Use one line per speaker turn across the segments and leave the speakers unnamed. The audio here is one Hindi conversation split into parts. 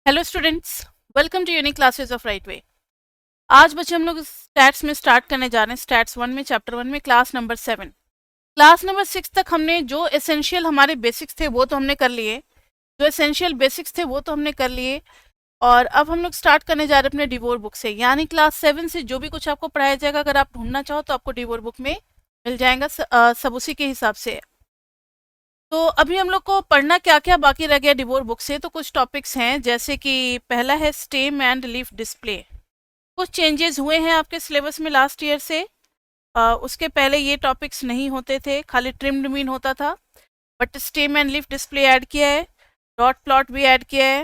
Hello students, welcome to unique classes of right way. आज बच्चे हम लोग स्टैट्स में स्टार्ट करने जा रहे हैं। स्टैट्स 1 में, चैप्टर 1 में, क्लास नंबर 7। क्लास नंबर 6 तक हमने जो एसेंशियल हमारे बेसिक्स थे वो तो हमने कर लिए। जो एसेंशियल बेसिक्स थे वो तो हमने कर लिए। और अब हम लोग स्टार्ट करने जा रहे हैं अपने डिवोर बुक से, यानी क्लास 7 से जो भी कुछ आपको पढ़ाया जाएगा, अगर आप ढूंढना चाहो तो आपको डिवोर बुक में मिल जाएगा। सब उसी के हिसाब से। तो अभी हम लोग को पढ़ना क्या क्या बाकी रह गया डिवोर बुक से, तो कुछ टॉपिक्स हैं, जैसे कि पहला है स्टेम एंड लीफ डिस्प्ले। कुछ चेंजेस हुए हैं आपके सिलेबस में लास्ट ईयर से। उसके पहले ये टॉपिक्स नहीं होते थे, खाली ट्रिम्ड मीन होता था। But stem and leaf display ad किया है, डॉट प्लॉट भी ऐड किया है।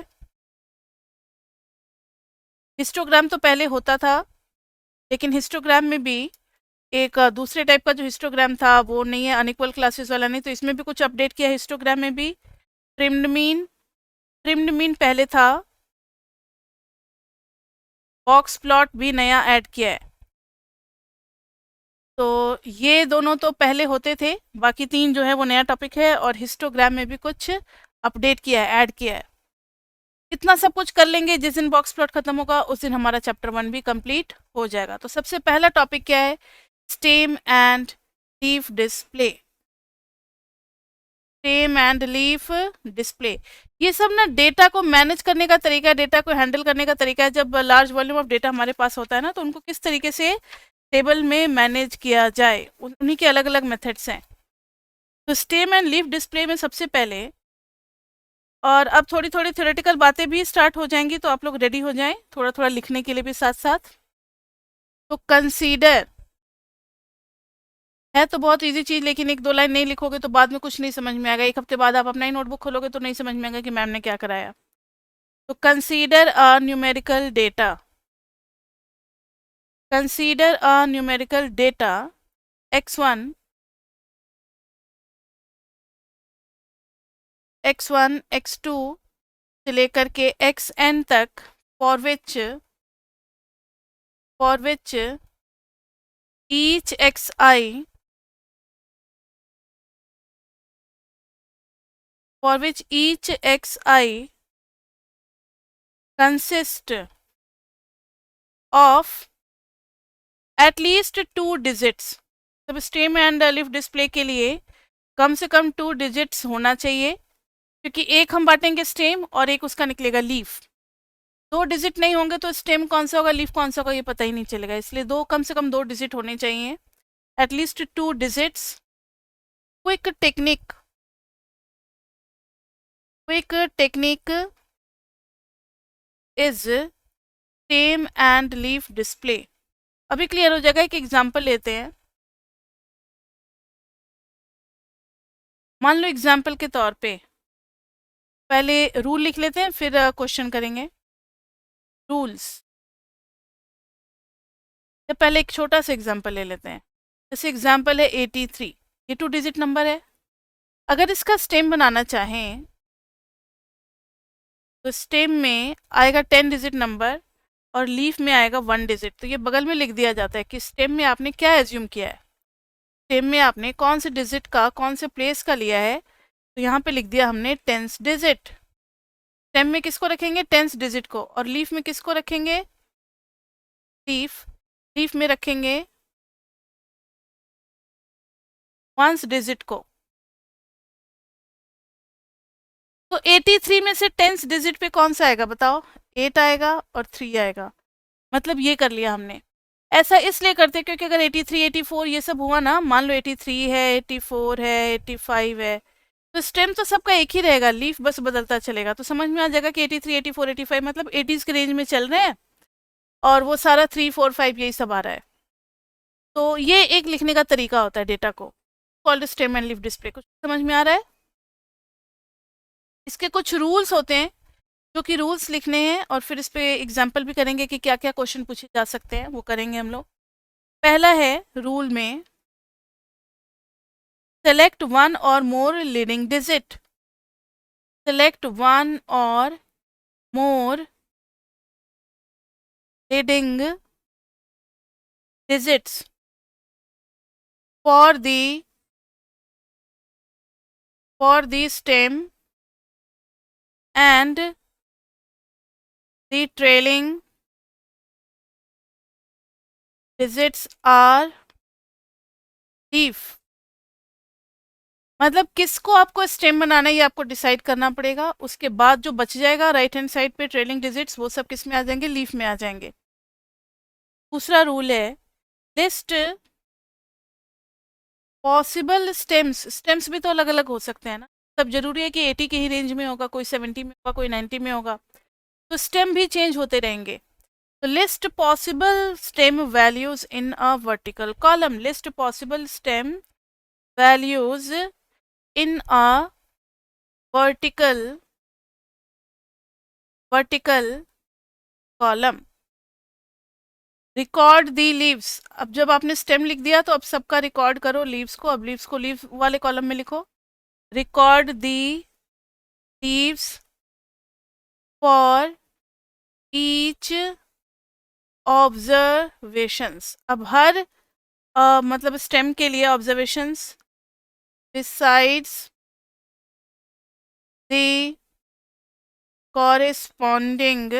हिस्टोग्राम तो पहले होता था, लेकिन हिस्टोग्राम में भी एक दूसरे टाइप का जो हिस्टोग्राम था वो नहीं है, अनइक्वल क्लासेस वाला नहीं, तो इसमें भी कुछ अपडेट किया है हिस्टोग्राम में भी। ट्रिम्ड मीन पहले था, बॉक्स प्लॉट भी नया ऐड किया है। तो ये दोनों तो पहले होते थे, बाकी तीन जो है वो नया टॉपिक है, और हिस्टोग्राम में भी कुछ अपडेट किया है, ऐड किया है। इतना सब कुछ कर लेंगे, जिस दिन बॉक्स प्लॉट खत्म होगा उस दिन हमारा चैप्टर 1 भी कंप्लीट हो जाएगा। तो सबसे पहला टॉपिक क्या है? Stem and leaf display. Stem and leaf display, ये सब ना डेटा को मैनेज करने का तरीका है, डेटा को हैंडल करने का तरीका है। जब लार्ज वॉल्यूम ऑफ डेटा हमारे पास होता है ना, तो उनको किस तरीके से टेबल में मैनेज किया जाए, उन्हीं के अलग अलग मेथड्स हैं। तो स्टेम एंड लीफ डिस्प्ले में सबसे पहले, और अब थोड़ी थोड़ी थ्योरेटिकल बातें भी स्टार्ट हो जाएंगी, तो आप लोग रेडी हो जाएं थोड़ा थोड़ा लिखने के लिए भी साथ साथ। तो कंसीडर है तो बहुत इजी चीज, लेकिन एक दो लाइन नहीं लिखोगे तो बाद में कुछ नहीं समझ में आएगा। एक हफ्ते बाद आप अपना ही नोटबुक खोलोगे तो नहीं समझ में आएगा कि मैम ने क्या कराया। तो consider a numerical data. Consider a numerical data x1 x1 x2 से लेकर के xn तक, for which each xi for which each xi consist of at least 2 digits। तब स्टेम एंड लिफ डिस्प्ले के लिए कम से कम 2 डिजिट्स होना चाहिए, क्योंकि एक हम बांटेंगे स्टेम और एक उसका निकलेगा लीफ। 2 डिजिट नहीं होंगे तो स्टेम कौन सा होगा, लीफ कौन सा होगा, ये पता ही नहीं चलेगा। इसलिए दो, कम से कम 2 डिजिट होने चाहिए, at least 2 digits. Quick technique, quick technique is stem and leaf display. अभी क्लियर हो जाएगा। एक एग्जांपल लेते हैं। मान लो एग्जाम्पल के तौर पे, पहले रूल लिख लेते हैं फिर क्वेश्चन करेंगे। रूल्स, तो पहले एक छोटा सा एग्जाम्पल ले लेते हैं। जैसे एग्जाम्पल है 83, ये 2 डिजिट नंबर है। अगर इसका स्टेम बनाना चाहें तो स्टेम में आएगा 10 डिजिट नंबर और लीफ में आएगा 1 डिजिट। तो ये बगल में लिख दिया जाता है कि स्टेम में आपने क्या एज्यूम किया है, स्टेम में आपने कौन से डिजिट का, कौन से प्लेस का लिया है। तो यहाँ पे लिख दिया हमने 10th डिजिट। स्टेम में किसको रखेंगे, 10th डिजिट को, और लीफ में किसको रखेंगे, लीफ लीफ में रखेंगे 1st डिजिट को। तो 83 में से 10th डिजिट पे कौन सा आएगा बताओ, 8 आएगा और 3 आएगा। मतलब ये कर लिया हमने। ऐसा इसलिए करते हैं क्योंकि अगर 83 84 ये सब हुआ ना, मान लो 83 है, 84 है, 85 है, तो स्टेम तो सबका एक ही रहेगा, लीफ बस बदलता चलेगा। तो समझ में आ जाएगा कि 83 84 85 मतलब 80s के रेंज में चल रहे हैं, और वो सारा 3 4 5 यही सब आ रहा है। तो ये एक लिखने का तरीका होता है डेटा को, called stem and leaf display. कुछ समझ में आ रहा है? इसके कुछ रूल्स होते हैं, जो कि रूल्स लिखने हैं, और फिर इस पे एग्जाम्पल भी करेंगे कि क्या क्या क्वेश्चन पूछे जा सकते हैं, वो करेंगे हम लोग। पहला है रूल में, select one or more leading digit. Select one or more leading digits for the stem and the trailing digits are leaf. मतलब किसको आपको स्टेम बनाना है ये आपको डिसाइड करना पड़ेगा। उसके बाद जो बच जाएगा राइट हैंड साइड पे ट्रेलिंग डिजिट्स, वो सब किस में आ जाएंगे, लीफ में आ जाएंगे। दूसरा रूल है लिस्ट पॉसिबल स्टेम्स। स्टेम्स भी तो अलग अलग हो सकते हैं ना, सब जरूरी है कि 80 के ही रेंज में होगा, कोई 70 में होगा, कोई 90 में होगा, तो स्टेम भी चेंज होते रहेंगे। तो list possible stem values in a vertical column. List possible stem values in a vertical column. Record the leaves. अब जब आपने स्टेम लिख दिया तो अब सबका रिकॉर्ड करो लीव्स को। अब लीव्स को लीव वाले कॉलम में लिखो। Record the leaves for each observations. अब हर मतलब स्टेम के लिए observations besides the corresponding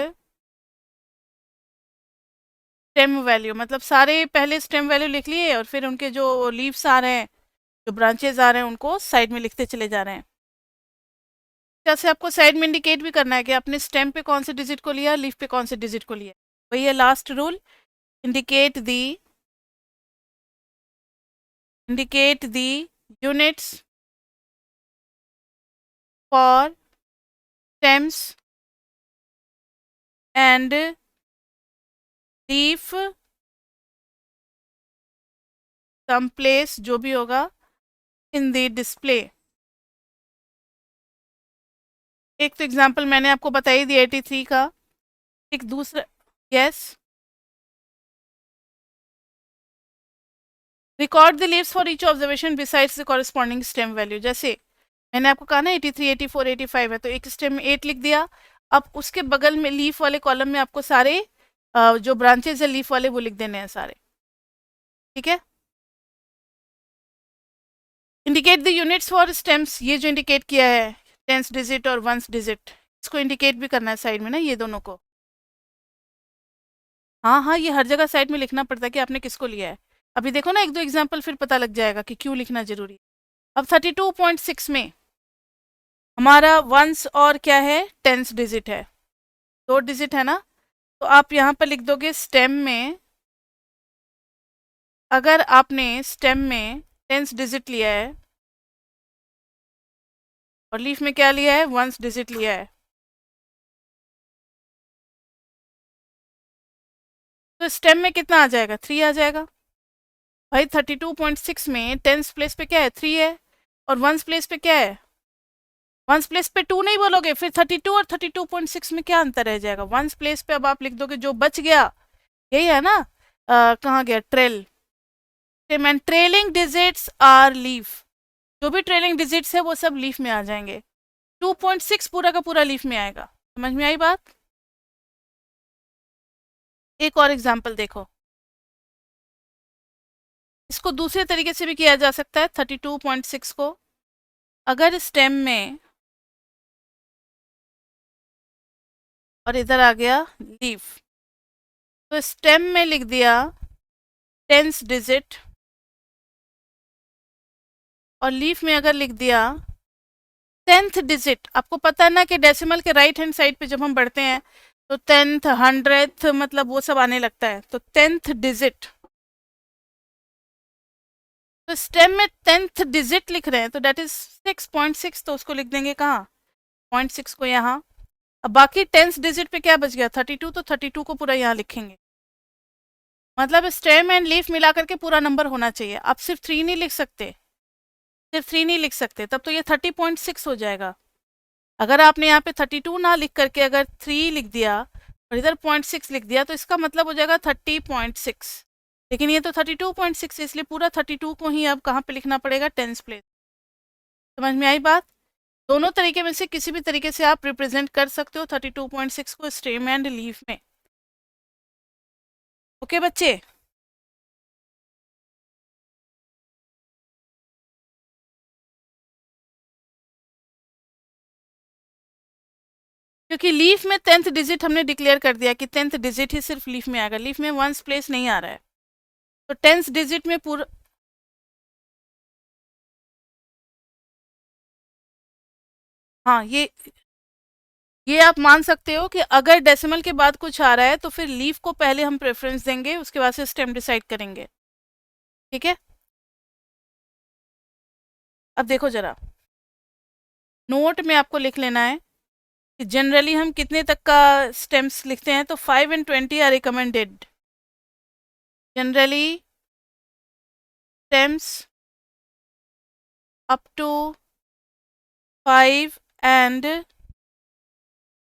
stem value. मतलब सारे पहले स्टेम वैल्यू लिख लिए और फिर उनके जो लीव्स आ रहे हैं, जो ब्रांचेज आ रहे हैं, उनको साइड में लिखते चले जा रहे हैं। जैसे आपको साइड में इंडिकेट भी करना है कि आपने स्टेम पे कौन से डिजिट को लिया, लीफ पे कौन से डिजिट को लिया। वही है last rule, indicate the units for stems and leaf some place, जो भी होगा इन द डिस्प्ले। एक तो एग्जांपल मैंने आपको बताई दी 83 का। एक दूसरा, yes, record the leaves for each observation besides the corresponding stem value. जैसे मैंने आपको कहा ना 83, 84, 85 है, तो एक स्टेम में 8 लिख दिया। अब उसके बगल में लीफ वाले कॉलम में आपको सारे जो ब्रांचेज है लीफ वाले वो लिख देने हैं सारे। ठीक है। Indicate the units for stems, ये जो इंडिकेट किया है टेंस डिजिट और वंस डिजिट, इसको इंडिकेट भी करना है साइड में ना, ये दोनों को। हाँ हाँ, ये हर जगह साइड में लिखना पड़ता है कि आपने किसको लिया है। अभी देखो ना एक दो एग्जाम्पल, फिर पता लग जाएगा कि क्यों लिखना जरूरी है। अब 32.6 में हमारा वंस और क्या है, टेंस डिजिट है, दो डिजिट है ना। तो आप यहाँ पर लिख दोगे स्टेम में, अगर आपने स्टेम में टेंस डिजिट लिया है और लीफ में क्या लिया है, वंस डिजिट लिया है, तो स्टेम में कितना आ जाएगा, 3 आ जाएगा। भाई 32.6 में टेंस प्लेस पे क्या है, 3 है, और वंस प्लेस पे क्या है, वंस प्लेस पे 2 नहीं बोलोगे, फिर 32 और 32.6 में क्या अंतर रह जाएगा। वंस प्लेस पे अब आप लिख दोगे जो बच गया, यही है ना, कहाँ गया, trail. Man trailing digits are leaf, जो भी ट्रेलिंग डिजिट्स है वो सब लीफ में आ जाएंगे। 2.6 पूरा का पूरा लीफ में आएगा। समझ में आई बात। एक और एग्जांपल देखो, इसको दूसरे तरीके से भी किया जा सकता है। 32.6 को अगर स्टेम में और इधर आ गया लीफ, तो स्टेम में लिख दिया टेंस डिजिट, और लीफ में अगर लिख दिया 10th डिजिट। आपको पता है ना कि डेसिमल के राइट हैंड साइड पे जब हम बढ़ते हैं तो 10th, 100th मतलब वो सब आने लगता है, तो 10th डिजिट। तो स्टेम में 10th डिजिट लिख रहे हैं तो डेट इज 6.6, तो उसको लिख देंगे कहाँ, 0.6 को यहाँ। अब बाकी 10th डिजिट पे क्या बच गया, 32, तो 32 को पूरा यहाँ लिखेंगे। मतलब स्टेम एंड लीफ मिला करके पूरा नंबर होना चाहिए। आप सिर्फ 3 नहीं लिख सकते, सिर्फ 3 नहीं लिख सकते, तब तो ये 30.6 हो जाएगा। अगर आपने यहाँ पे 32 ना लिख करके अगर 3 लिख दिया और इधर 0.6 लिख दिया, तो इसका मतलब हो जाएगा 30.6। लेकिन ये तो 32.6 है, इसलिए पूरा 32 को ही अब कहाँ पे लिखना पड़ेगा, टेंस प्लेस। समझ में आई बात। दोनों तरीके में से किसी भी तरीके से आप रिप्रेजेंट कर सकते हो 32.6 को स्टेम एंड लीफ में। ओके बच्चे। क्योंकि लीफ में 10th डिजिट हमने डिक्लेयर कर दिया कि 10th डिजिट ही सिर्फ लीफ में आएगा, लीफ में 1s प्लेस नहीं आ रहा है। तो 10th डिजिट में पूरा, हाँ, ये आप मान सकते हो कि अगर डेसिमल के बाद कुछ आ रहा है तो फिर लीफ को पहले हम प्रेफरेंस देंगे, उसके बाद से स्टेम डिसाइड करेंगे। ठीक है, अब देखो जरा, नोट में आपको लिख लेना है कि जनरली हम कितने तक का स्टेम्स लिखते हैं, तो 5 and 20 are recommended. Generally stems up to 5 and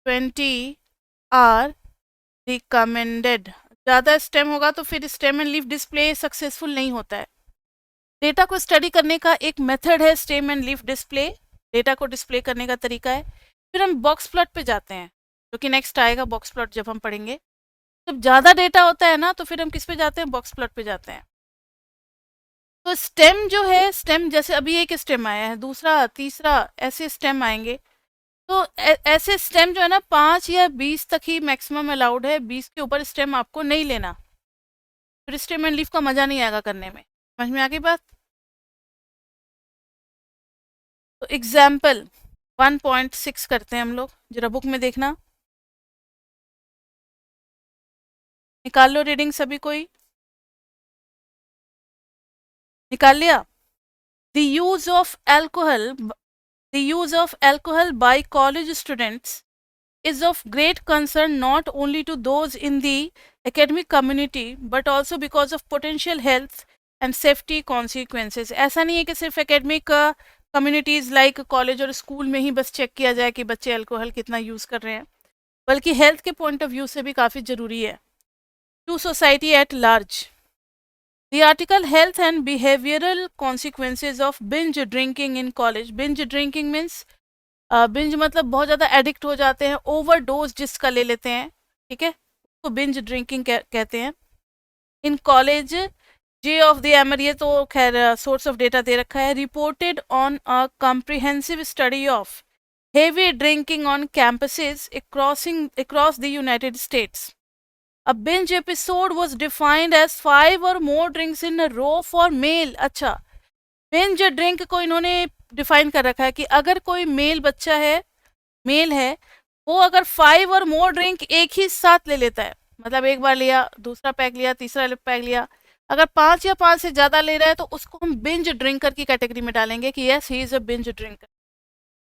20 are recommended. ज़्यादा स्टेम होगा तो फिर stem and leaf display successful नहीं होता है। डेटा को स्टडी करने का एक मेथड है stem and leaf display, data को डिस्प्ले करने का तरीका है। फिर हम बॉक्स प्लॉट पे जाते हैं, जो कि नेक्स्ट आएगा बॉक्स प्लॉट जब हम पढ़ेंगे। जब ज़्यादा डेटा होता है ना तो फिर हम किस पे जाते हैं, बॉक्स प्लॉट पे जाते हैं। तो स्टेम जो है, स्टेम जैसे अभी एक स्टेम आया है, दूसरा, तीसरा, ऐसे स्टेम आएंगे। तो ऐसे स्टेम जो है ना 5 या 20 तक ही मैक्सिमम अलाउड है, 20 के ऊपर स्टेम आपको नहीं लेना, फिर स्टेम एंड लीफ का मजा नहीं आएगा करने में। समझ में आ गई बात? तो एग्जाम्पल 1.6 करते हैं हम लोग, जरा बुक में देखना, निकाल लो रीडिंग सभी कोई, निकाल लिया? The use of alcohol, the use of alcohol by college students is of great concern not only to those in the academic community but also because of potential health and safety consequences। ऐसा नहीं है कि सिर्फ एकेडमिक कम्युनिटीज़ लाइक कॉलेज और स्कूल में ही बस चेक किया जाए कि बच्चे अल्कोहल कितना यूज़ कर रहे हैं, बल्कि हेल्थ के पॉइंट ऑफ व्यू से भी काफ़ी ज़रूरी है to society at large. The article Health and Behavioral Consequences of Binge Drinking in College। Binge drinking means binge मतलब बहुत ज़्यादा एडिक्ट हो जाते हैं, ओवरडोज जिसका ले लेते हैं, ठीक है, उसको बिंज ड्रिंकिंग कहते हैं। In college, J of the एमर, ये तो खैर सोर्स ऑफ डेटा दे रखा है, reported on a comprehensive study of heavy drinking on campuses across the United States। A binge episode was defined as 5 or more drinks in a row for male। अच्छा, बिंज ड्रिंक को इन्होंने डिफाइन कर रखा है कि अगर कोई मेल बच्चा है, मेल है, वो अगर 5 और मोर ड्रिंक एक ही साथ ले लेता है, मतलब एक बार लिया, दूसरा पैक लिया, तीसरा पैक लिया, अगर 5 या 5 से ज़्यादा ले रहा है तो उसको हम बिंज ड्रिंकर की कैटेगरी में डालेंगे कि yes he is a binge drinker.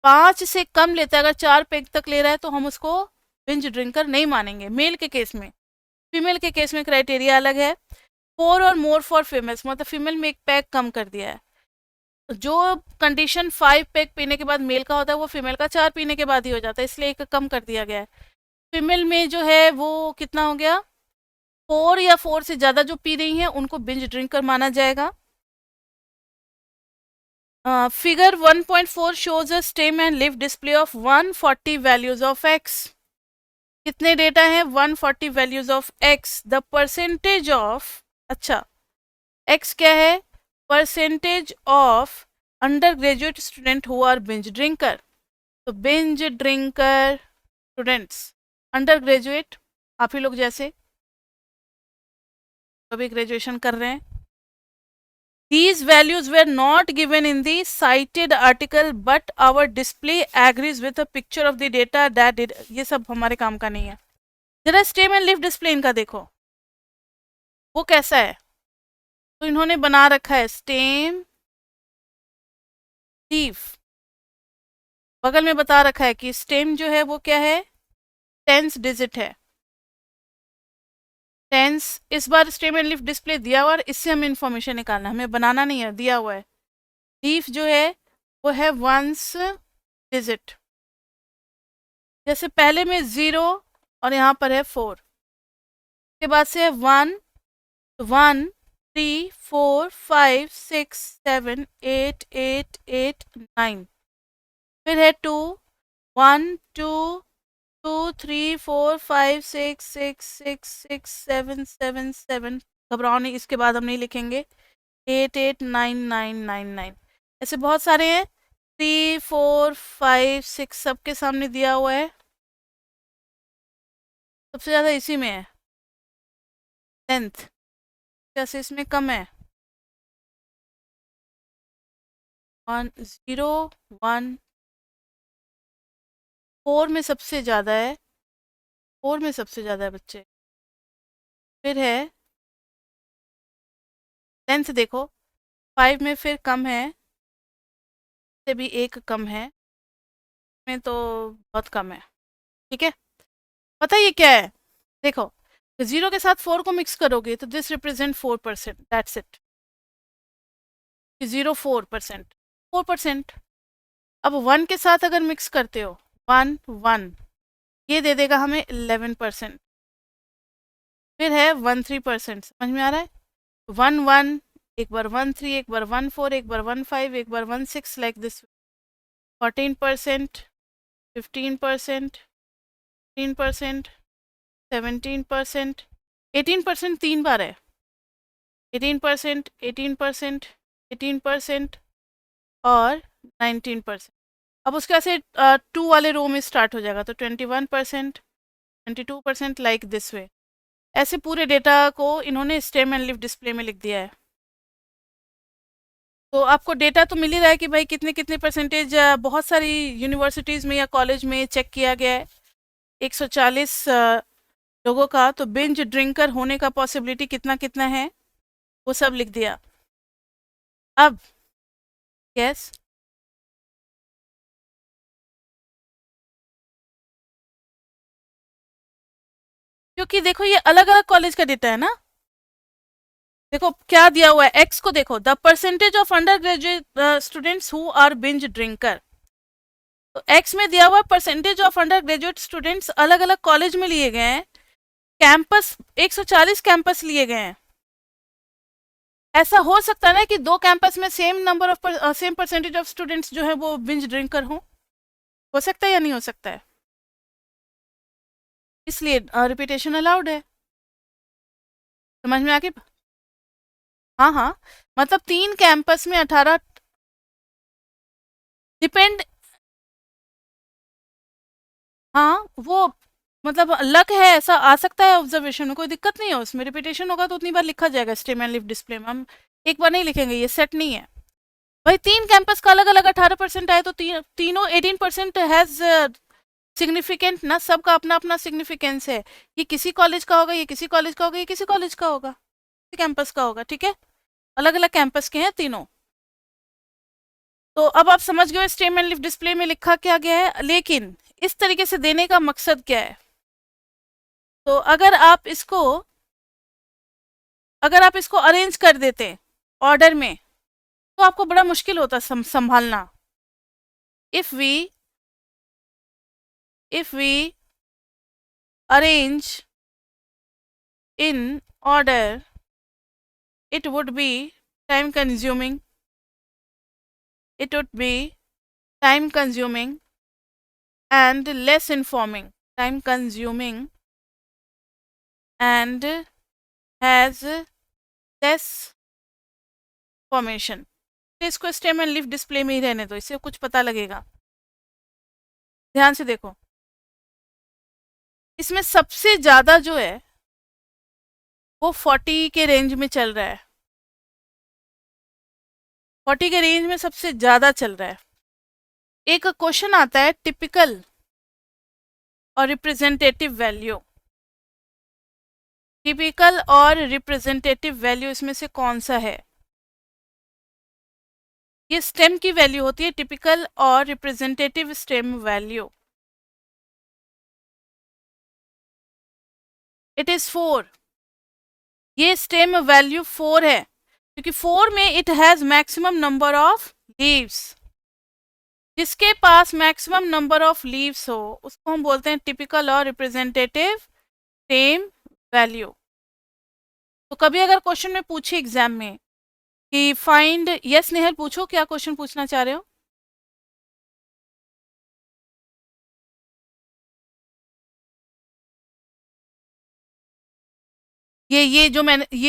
5 से कम लेता है, अगर 4 पैक तक ले रहा है तो हम उसको बिंज ड्रिंकर नहीं मानेंगे मेल के केस में। फीमेल के केस में क्राइटेरिया अलग है, 4 और मोर फॉर फीमेल्स, मतलब फीमेल में एक पैक कम कर दिया है। जो कंडीशन 5 पैक पीने के बाद मेल का होता है वो फीमेल का 4 पीने के बाद ही हो जाता है, इसलिए एक कम कर दिया गया है। फीमेल में जो है वो कितना हो गया, 4 या 4 से ज़्यादा जो पी रही हैं उनको बिंज ड्रिंकर माना जाएगा। Figure 1.4 shows a stem and leaf display of 140 values of x. कितने डेटा हैं, 140 values of x. The percentage of, अच्छा, एक्स क्या है, percentage of undergraduate student who are binge drinker. तो binge drinker students, undergraduate, आप ही लोग जैसे अभी ग्रेजुएशन कर रहे हैं। These values were not given in the cited article but our display agrees with a picture of the data that did। ये सब हमारे काम का नहीं है। जरा स्टेम एंड लिव डिस्प्ले इनका देखो, वो कैसा है। तो इन्होंने बना रखा है स्टेम लीफ, बगल में बता रखा है कि स्टेम जो है वो क्या है, 10th डिजिट है, 10th। इस बार स्टेम एंड लीफ डिस्प्ले दिया हुआ और इससे हमें इंफॉर्मेशन निकालना, हमें बनाना नहीं है, दिया हुआ है। लीफ जो है वो है 1st डिजिट, जैसे पहले में 0 और यहाँ पर है 4, के बाद से है 1, 1, 3, 4, 5, 6, 7, 8, 8, 8, 9, फिर है 2, 1, 2, 2, 3, 4, 5, 6, 6, 6, 6, 7, 7, 7, घबराओ नहीं, इसके बाद हम नहीं लिखेंगे, 8, 8, 9, 9, 9, 9, ऐसे बहुत सारे हैं, 3, 4, 5, 6 सबके सामने दिया हुआ है। सबसे ज़्यादा इसी में है। लेंथ कैसे इसमें कम है? 1 0 1 4 में सबसे ज़्यादा है, 4 में सबसे ज़्यादा है बच्चे। फिर है लेंथ देखो, 5 में फिर कम है, से भी एक कम है, में तो बहुत कम है। ठीक है, पता ये क्या है? देखो, 0 के साथ 4 को मिक्स करोगे तो दिस रिप्रेजेंट 4%, दैट्स इट। 0 4%, 4%। अब 1 के साथ अगर मिक्स करते हो, 1 1, ये दे देगा हमें 11%। फिर है 1 3%, समझ में आ रहा है? 1 1, एक बार 1 3, एक बार 1 4, एक बार 1 5, एक बार 1 6, लाइक दिस। 14%, 15%, 15%, 17%, 18% 3 बार है। 18%, 18%, 18% और 19%। अब उसके बाद से 2 वाले रो में स्टार्ट हो जाएगा, तो 21%, 22%, लाइक दिस वे। ऐसे पूरे डेटा को इन्होंने स्टेम एंड लिव डिस्प्ले में लिख दिया है। तो आपको डेटा तो मिल ही रहा है कि भाई कितने कितने परसेंटेज बहुत सारी यूनिवर्सिटीज़ में या कॉलेज में चेक किया गया है 140 लोगों का, तो बिंज ड्रिंकर होने का पॉसिबिलिटी कितना कितना है वो सब लिख दिया। अब यस, क्योंकि देखो ये अलग अलग कॉलेज का डेटा है ना। देखो क्या दिया हुआ है, एक्स को देखो, the percentage of undergraduate students who are binge drinker. तो एक्स में दिया हुआ percentage of undergraduate students अलग अलग कॉलेज में लिए गए हैं, कैंपस 140 कैंपस लिए गए हैं। ऐसा हो सकता है ना कि दो कैंपस में same number of same percentage of students जो है वो बिंज ड्रिंकर हो सकता है या नहीं हो सकता है? इसलिए रिपीटेशन अलाउड है। समझ में आके? हाँ हाँ, मतलब 3 कैंपस में 18, डिपेंड। हाँ वो मतलब लक है, ऐसा आ सकता है ऑब्जर्वेशन में, कोई दिक्कत नहीं है उसमें। रिपीटेशन होगा तो उतनी बार लिखा जाएगा स्टेम एंड लिव डिस्प्ले में, हम एक बार नहीं लिखेंगे, ये सेट नहीं है भाई। 3 कैंपस का अलग अलग 18% आए तो तीनों 18% हैज सिग्निफिकेंट ना, सबका अपना अपना सिग्निफिकेंस है। ये किसी कॉलेज का होगा, ये किसी कॉलेज का होगा, ये किसी कॉलेज का होगा, किसी कैंपस का होगा। ठीक है, अलग अलग कैंपस के हैं तीनों। तो अब आप समझ गए स्टेम एंड लिव डिस्प्ले में लिखा क्या गया है, लेकिन इस तरीके से देने का मकसद क्या है। तो अगर आप इसको अरेंज कर देते ऑर्डर में तो आपको बड़ा मुश्किल होता संभालना। if we arrange in order, it would be time consuming, it would be time consuming and less informing, time consuming and has less formation. तो इसको स्टेम एंड लीफ डिस्प्ले में ही रहने दो, इससे कुछ पता लगेगा। ध्यान से देखो, इसमें सबसे ज्यादा जो है वो 40 के रेंज में चल रहा है, 40 के रेंज में सबसे ज्यादा चल रहा है। एक क्वेश्चन आता है टिपिकल और रिप्रेजेंटेटिव वैल्यू, टिपिकल और रिप्रेजेंटेटिव वैल्यू इसमें से कौन सा है? ये स्टेम की वैल्यू होती है, टिपिकल और representative stem value. It is 4, ये स्टेम वैल्यू 4 है, क्योंकि 4 में it has maximum number of leaves. जिसके पास मैक्सिमम नंबर ऑफ लीव्स हो उसको हम बोलते हैं टिपिकल और रिप्रेजेंटेटिव स्टेम वैल्यू। तो कभी अगर क्वेश्चन में पूछे एग्जाम में कि फाइंड, यस नेहल पूछो, क्या क्वेश्चन पूछना चाह रहे हो? ये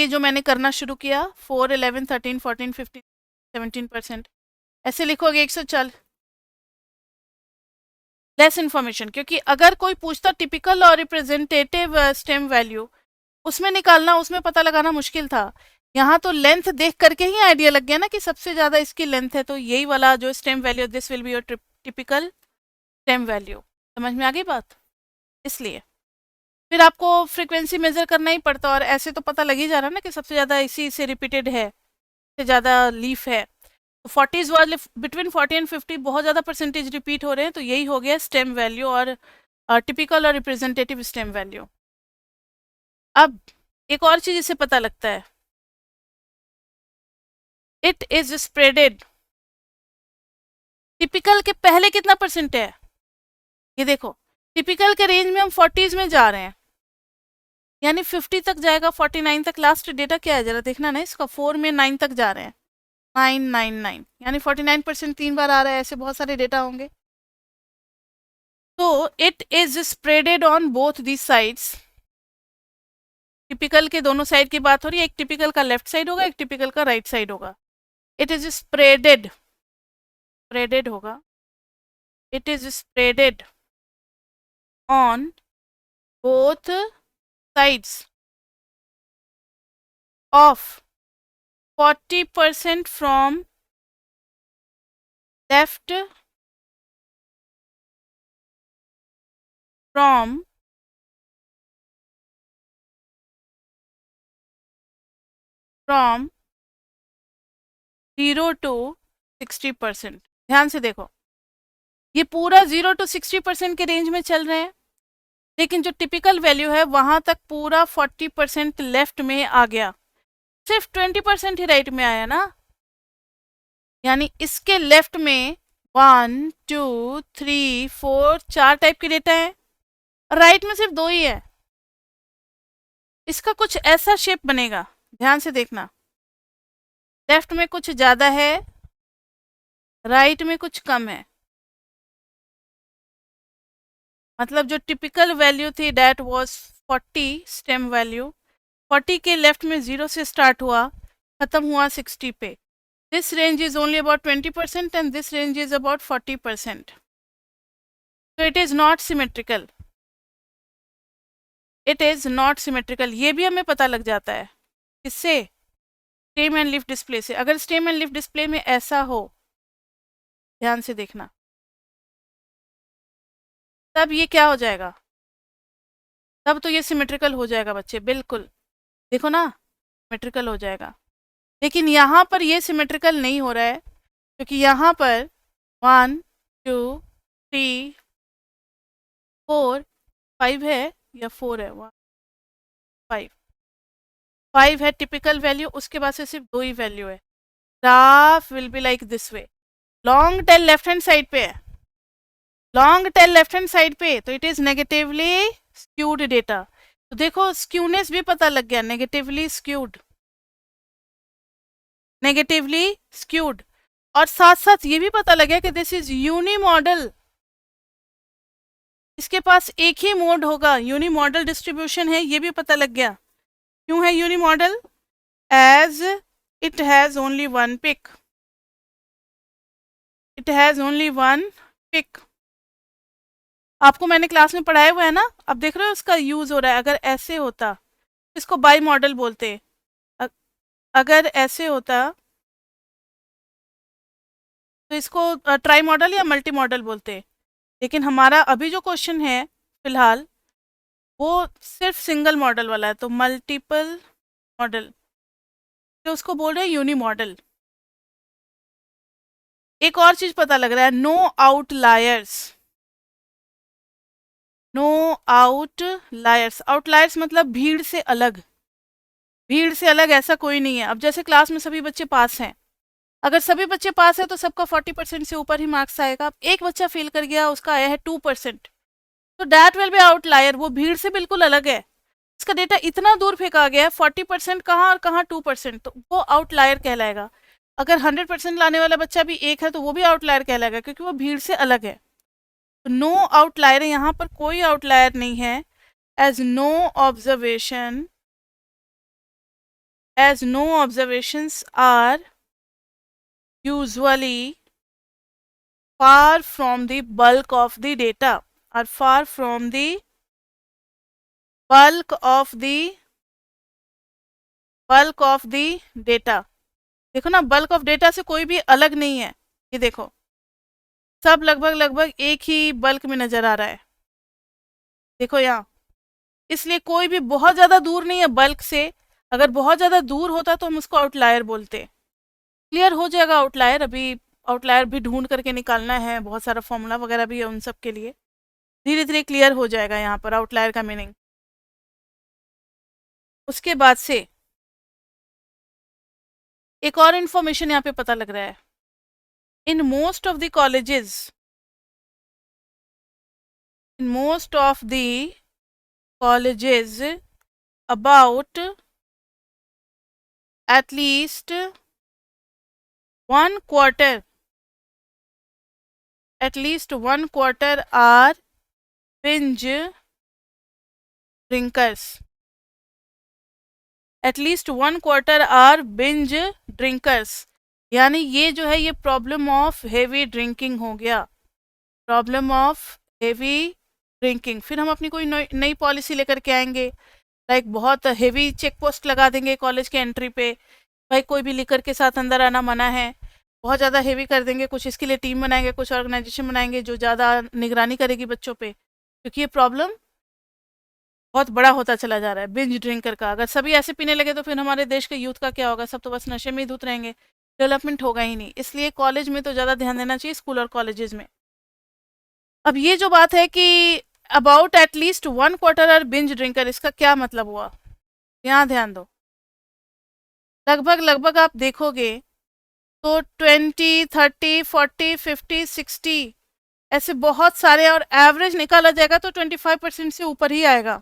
जो मैंने करना शुरू किया 4 11 13 14 15 17%, ऐसे लिखोगे 140। लेस इन्फॉर्मेशन, क्योंकि अगर कोई पूछता टिपिकल और रिप्रेजेंटेटिव स्टेम वैल्यू, उसमें निकालना, उसमें पता लगाना मुश्किल था। यहाँ तो लेंथ देख करके ही आइडिया लग गया ना कि सबसे ज़्यादा इसकी लेंथ है, तो यही वाला जो stem value, this will be your typical stem value. समझ में आ गई बात? इसलिए फिर आपको फ्रीक्वेंसी मेजर करना ही पड़ता, और ऐसे तो पता लग ही जा रहा है ना कि सबसे ज़्यादा इसी से रिपीटेड है, सबसे ज़्यादा लीफ है। तो 40 वाले बिटवीन 40 एंड 50 बहुत ज़्यादा परसेंटेज रिपीट हो रहे हैं, तो यही हो गया स्टेम वैल्यू और टिपिकल और रिप्रेजेंटेटिव स्टेम वैल्यू। अब एक और चीज़ इससे पता लगता है, इट इज स्प्रेडेड। टिपिकल के पहले कितना परसेंट है, ये देखो, टिपिकल के रेंज में हम 40s में जा रहे हैं, यानी 50 तक जाएगा, 49 तक। लास्ट डेटा क्या है जरा देखना ना इसका, 4 में 9 तक जा रहे हैं, 999, यानी 49% 3 बार आ रहा है। ऐसे बहुत सारे डेटा होंगे। तो it is spreaded on both the sides. Typical के दोनों साइड की बात हो रही है, एक टिपिकल का लेफ्ट साइड होगा, एक टिपिकल का राइट साइड होगा। इट इज स्प्रेडेड, स्प्रेडेड होगा, it is spreaded on both sides of 40% from left, from 0 to 60%। ध्यान से देखो, ये पूरा 0 to 60% के रेंज में चल रहे हैं, लेकिन जो टिपिकल वैल्यू है वहां तक पूरा 40% लेफ्ट में आ गया, सिर्फ 20% ही राइट में आया ना। यानी इसके लेफ्ट में 1 2 3 4 4 टाइप के डेटा है, राइट में सिर्फ 2 ही है। इसका कुछ ऐसा शेप बनेगा, ध्यान से देखना, लेफ्ट में कुछ ज़्यादा है, राइट में कुछ कम है। मतलब जो टिपिकल वैल्यू थी डैट वाज 40 स्टेम वैल्यू, 40 के लेफ्ट में 0 से स्टार्ट हुआ, खत्म हुआ 60 पे। This range is only about 20% and this range is about 40%। तो it is not symmetrical, it is not symmetrical. ये भी हमें पता लग जाता है किससे, स्टेम एंड लीफ डिस्प्ले से। अगर स्टेम एंड लीफ डिस्प्ले में ऐसा हो, ध्यान से देखना, तब ये क्या हो जाएगा, तब तो ये सिमेट्रिकल हो जाएगा बच्चे, बिल्कुल। देखो ना, सिमेट्रिकल हो जाएगा। लेकिन यहाँ पर ये सिमेट्रिकल नहीं हो रहा है, क्योंकि यहाँ पर 1 2 3 4 5 है, या 4 है, 1 5 5 है टिपिकल वैल्यू, उसके बाद से सिर्फ 2 ही वैल्यू है। Graph will be like this way. Long tail left hand side पे है, long tail left hand side पे, तो it is negatively skewed data. तो देखो स्क्यूनेस भी पता लग गया, नेगेटिवली स्क्यूड, नेगेटिवली स्क्यूड। और साथ साथ ये भी पता लग गया कि दिस इज यूनी मॉडल, इसके पास एक ही मोड होगा, यूनी मॉडल डिस्ट्रीब्यूशन है, ये भी पता लग गया। क्यों है unimodal? As it has only one peak, it has only one peak. आपको मैंने क्लास में पढ़ाया हुआ है ना, अब देख रहे हो उसका यूज हो रहा है। अगर ऐसे होता, इसको बाई मॉडल बोलते, अगर ऐसे होता तो इसको ट्राई मॉडल या मल्टी मॉडल बोलते। लेकिन हमारा अभी जो क्वेश्चन है फिलहाल, वो सिर्फ सिंगल मॉडल वाला है, तो मल्टीपल मॉडल, तो उसको बोल रहे हैं यूनी मॉडल। एक और चीज पता लग रहा है, no outliers, no outliers. Outliers मतलब भीड़ से अलग, भीड़ से अलग ऐसा कोई नहीं है। अब जैसे क्लास में सभी बच्चे पास हैं, अगर सभी बच्चे पास है तो सबका 40% से ऊपर ही मार्क्स आएगा। अब एक बच्चा फेल कर गया, उसका आया है 2%, तो दैट विल बी आउटलायर, वो भीड़ से बिल्कुल अलग है। इसका डेटा इतना दूर फेंका गया है, 40% कहाँ और कहाँ 2%, तो वो आउटलायर कहलाएगा। अगर 100% लाने वाला बच्चा भी एक है तो वो भी आउटलायर कहलाएगा, क्योंकि वो भीड़ से अलग है। तो नो आउटलायर, यहाँ पर कोई आउटलायर नहीं है। As no observation, as no observations are usually far from the bulk of the data, are far from the bulk of the data. देखो ना, बल्क ऑफ डेटा से कोई भी अलग नहीं है, ये देखो सब लगभग लगभग एक ही बल्क में नजर आ रहा है, देखो यहाँ। इसलिए कोई भी बहुत ज्यादा दूर नहीं है बल्क से। अगर बहुत ज्यादा दूर होता तो हम उसको आउटलायर बोलते। क्लियर हो जाएगा आउटलायर, अभी आउटलायर भी ढूंढ करके निकालना है, बहुत सारा फॉर्मूला वगैरह भी है उन सब के लिए, धीरे धीरे क्लियर हो जाएगा यहाँ पर आउटलायर का मीनिंग। उसके बाद से एक और इन्फॉर्मेशन यहाँ पे पता लग रहा है, in most of the colleges, in most of the colleges about at least 1/4, at least 1/4 are binge drinkers, at least 1/4 are binge drinkers। यानी ये जो है ये प्रॉब्लम ऑफ हेवी ड्रिंकिंग हो गया, प्रॉब्लम ऑफ हेवी ड्रिंकिंग। फिर हम अपनी कोई नई पॉलिसी लेकर के आएंगे, लाइक बहुत हेवी चेक पोस्ट लगा देंगे कॉलेज के एंट्री पे, भाई कोई भी लिकर के साथ अंदर आना मना है, बहुत ज़्यादा हेवी कर देंगे। कुछ इसके लिए टीम बनाएंगे, कुछ ऑर्गेनाइजेशन बनाएंगे जो ज़्यादा निगरानी करेगी बच्चों पे, क्योंकि ये प्रॉब्लम बहुत बड़ा होता चला जा रहा है बिंज ड्रिंकर का। अगर सभी ऐसे पीने लगे तो फिर हमारे देश के यूथ का क्या होगा, सब तो बस नशे में ही धुत रहेंगे, डेवलपमेंट होगा ही नहीं। इसलिए कॉलेज में तो ज़्यादा ध्यान देना चाहिए, स्कूल और कॉलेजेस में। अब ये जो बात है कि about at least 1/4 are binge drinker, इसका क्या मतलब हुआ, यहाँ ध्यान दो। लगभग लगभग आप देखोगे तो 20, 30, 40, 50, 60 ऐसे बहुत सारे, और एवरेज निकाला जाएगा तो 25% से ऊपर ही आएगा।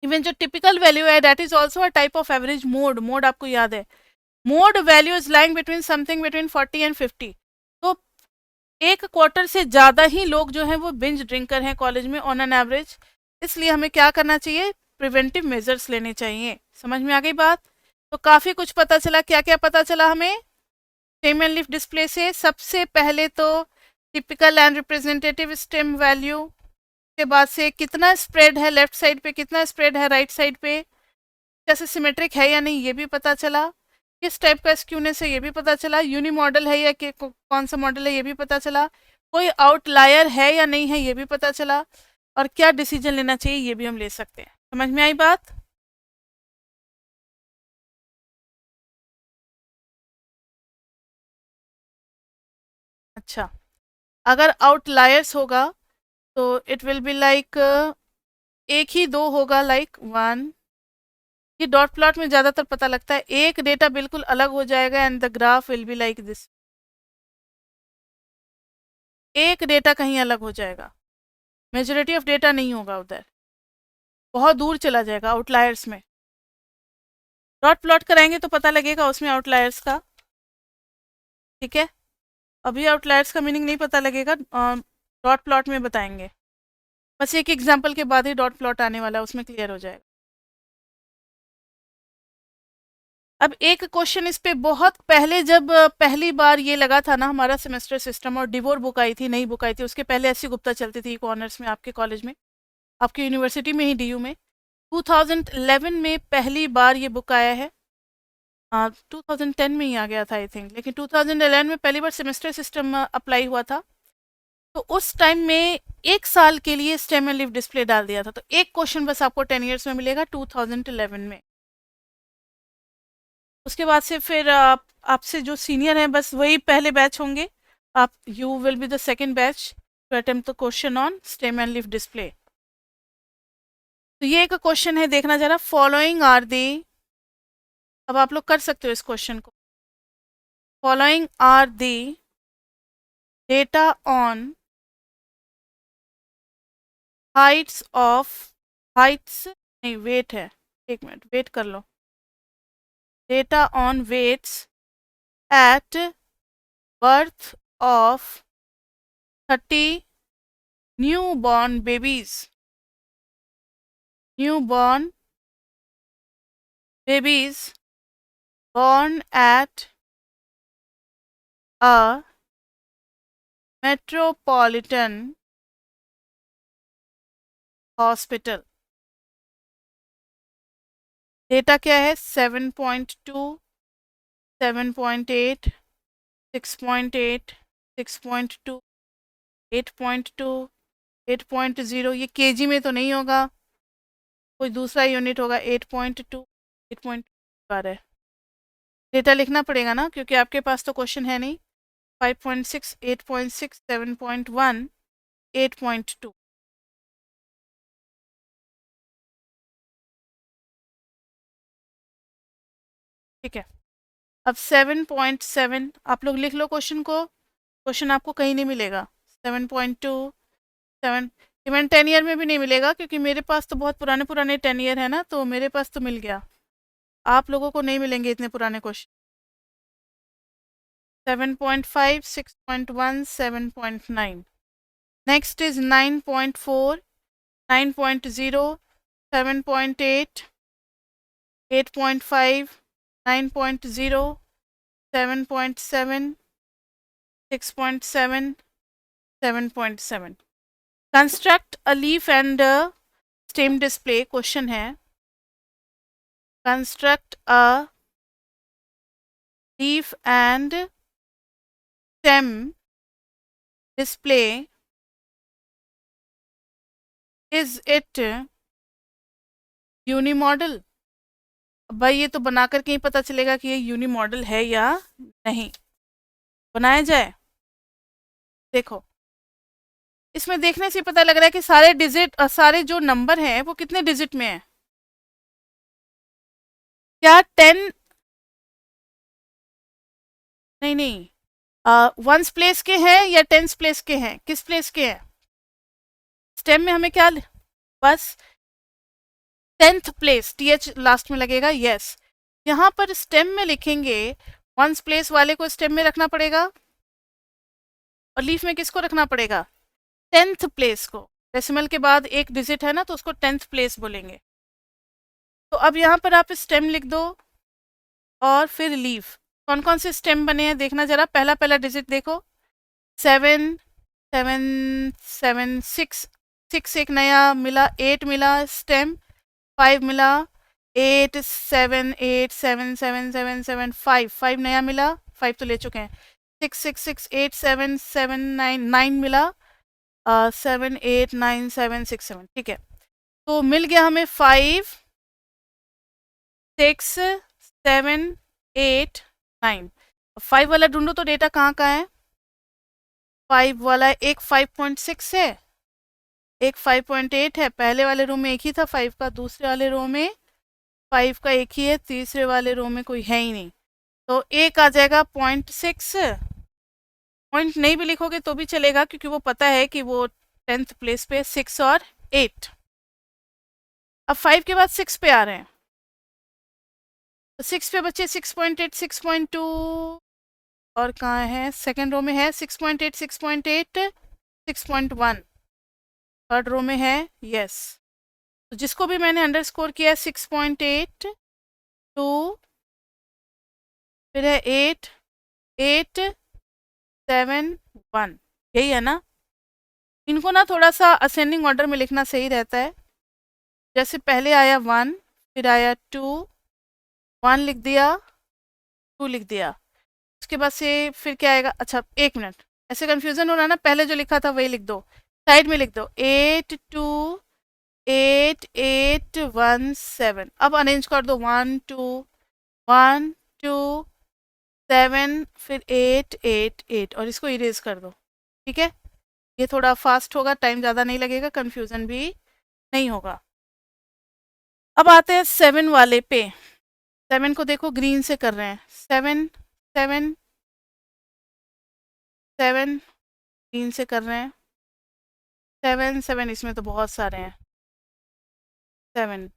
इवन जो टिपिकल वैल्यू है that is also a type of average mode. Mode आपको याद है, mode value is lying between something between 40 and 50। तो 1/4 से ज़्यादा ही लोग जो हैं वो बिंज ड्रिंकर हैं कॉलेज में ऑन एन एवरेज। इसलिए हमें क्या करना चाहिए, प्रिवेंटिव मेजर्स लेने चाहिए। समझ में आ गई बात? तो काफ़ी कुछ पता चला। क्या क्या पता चला हमें स्टेम एंड लीफ डिस्प्ले से? सबसे पहले तो typical and representative stem value, के बाद से कितना स्प्रेड है लेफ्ट साइड पे, कितना स्प्रेड है राइट साइड पे, जैसे सिमेट्रिक है या नहीं ये भी पता चला, किस टाइप का स्क्यूनेस है ये भी पता चला, यूनी मॉडल है या कौन सा मॉडल है ये भी पता चला, कोई आउटलायर है या नहीं है ये भी पता चला, और क्या डिसीजन लेना चाहिए ये भी हम ले सकते हैं। समझ में आई बात? अच्छा, अगर आउटलायर्स होगा तो इट विल बी लाइक एक ही दो होगा, लाइक 1। ये डॉट प्लॉट में ज़्यादातर पता लगता है, एक डेटा बिल्कुल अलग हो जाएगा and the graph will be like this. एक डेटा कहीं अलग हो जाएगा, मेजोरिटी ऑफ डेटा नहीं होगा उधर, बहुत दूर चला जाएगा आउटलायर्स में। डॉट प्लॉट कराएंगे तो पता लगेगा उसमें आउटलायर्स का, ठीक है। अभी आउटलायर्स का मीनिंग नहीं पता लगेगा, डॉट प्लॉट में बताएंगे। बस एक एग्जाम्पल के बाद ही डॉट प्लॉट आने वाला है, उसमें क्लियर हो जाएगा। अब एक क्वेश्चन इस पे, बहुत पहले जब पहली बार ये लगा था ना हमारा सेमेस्टर सिस्टम, और डिवोर बुक आई थी, नई बुक आई थी, उसके पहले एस सी गुप्ता चलती थी ऑनर्स में आपके कॉलेज में, आपकी यूनिवर्सिटी में ही, डीयू में। 2011 में पहली बार ये बुक आया है, 2010 में ही आ गया था आई थिंक, लेकिन 2011 में पहली बार सेमेस्टर सिस्टम अप्लाई हुआ था। तो उस टाइम में एक साल के लिए स्टेम एंड लीफ डिस्प्ले डाल दिया था। तो एक क्वेश्चन बस आपको 10 ईयर्स में मिलेगा 2011 में। उसके बाद से फिर आपसे जो सीनियर हैं बस वही पहले बैच होंगे, आप you will be the second batch to attempt the question on stem and leaf display. तो ये एक क्वेश्चन है, देखना जरा, फॉलोइंग आर दी, अब आप लोग कर सकते हो इस क्वेश्चन को। Following are the data on heights of, heights नहीं वेट है, एक मिनट वेट कर लो, data on weights at birth of 30 newborn babies, newborn babies born at a metropolitan hospital. Data क्या है? 7.2, 7.8, 6.8, 6.2, 8.2, 8.0। ये केजी में तो नहीं होगा, कोई दूसरा यूनिट होगा। 8.2, 8. बार है, डेटा लिखना पड़ेगा ना, क्योंकि आपके पास तो क्वेश्चन है नहीं। 5.6, 8.6, 7.1, 8.2। ठीक है, अब 7.7 आप लोग लिख लो क्वेश्चन को। क्वेश्चन आपको कहीं नहीं मिलेगा। 7.2, 7, इवन 10 ईयर में भी नहीं मिलेगा, क्योंकि मेरे पास तो बहुत पुराने पुराने 10 ईयर है ना, तो मेरे पास तो मिल गया। आप लोगों को नहीं मिलेंगे इतने पुराने question. 7.5, 6.1, 7.9। Next is 9.4, 9.0, 7.8, 8.5, 9.0, 7.7, 6.7, 7.7। Construct a leaf and stem display. Question है, construct a leaf and stem display. Is it unimodal? भाई ये तो बना करके ही पता चलेगा कि ये यूनी मॉडल है या नहीं। बनाया जाए। देखो, इसमें देखने से पता लग रहा है कि सारे डिजिट सारे जो नंबर हैं वो कितने डिजिट में है। क्या 10? नहीं नहीं, वंस प्लेस के हैं या टेंस प्लेस के हैं? किस प्लेस के हैं? स्टेम में हमें क्या बस 10th प्लेस, टीएच लास्ट में लगेगा। यस, यहाँ पर स्टेम में लिखेंगे, वंस प्लेस वाले को स्टेम में रखना पड़ेगा, और लीफ में किसको रखना पड़ेगा? 10th प्लेस को। डेसिमल के बाद एक डिजिट है ना, तो उसको 10th प्लेस बोलेंगे। तो अब यहाँ पर आप स्टेम लिख दो और फिर लीफ। कौन कौन से स्टेम बने हैं देखना जरा, पहला पहला डिजिट देखो। 7, 7, 7, 6, 6 एक नया मिला, 8 मिला स्टेम, 5 मिला, 8, 7, 8, 7, 7, 7, 7, 5, 5 नया मिला, 5 तो ले चुके हैं। 6, 6, 6, 8, 7, 7, 9, 9 मिला, 7, 8, 9, 7, 6, 7। ठीक है, तो मिल गया हमें 5, 6, 7, 8, 9। 5 वाला ढूंढो तो डेटा कहाँ का है? 5 वाला एक 5.6 है, एक 5.8 है। पहले वाले रो में एक ही था 5 का, दूसरे वाले रो में 5 का एक ही है, तीसरे वाले रो में कोई है ही नहीं। तो एक आ जाएगा 0.6। पॉइंट नहीं भी लिखोगे तो भी चलेगा, क्योंकि वो पता है कि वो 10th प्लेस पे 6 और 8। अब 5 के बाद 6 पे आ रहे हैं, तो 6 पे बच्चे 6.8, 6.2, और कहाँ है? सेकेंड रो में है 6.8, 6.8, 6.1। थर्ड रो में है। यस, तो जिसको भी मैंने अंडरस्कोर किया 6.8, 2, फिर है 8, 8, 7, 1। यही है ना? इनको ना थोड़ा सा असेंडिंग ऑर्डर में लिखना सही रहता है। जैसे पहले आया 1, फिर आया 2, 1 लिख दिया, 2 लिख दिया, उसके बाद से फिर क्या आएगा? अच्छा एक मिनट, ऐसे कंफ्यूजन हो रहा है ना, पहले जो लिखा था वही लिख दो, साइड में लिख दो। 8, 2, 8, 8, 1, 7। अब अरेंज कर दो, 1, 2, 1, 2, 7, फिर 8, 8, 8, और इसको इरेज कर दो। ठीक है, ये थोड़ा फास्ट होगा, टाइम ज़्यादा नहीं लगेगा, कंफ्यूजन भी नहीं होगा। अब आते हैं 7 वाले पे। 7 को देखो ग्रीन से कर रहे हैं, 7, 7, 7 ग्रीन से कर रहे हैं, 7, 7, इसमें तो बहुत सारे हैं। 7,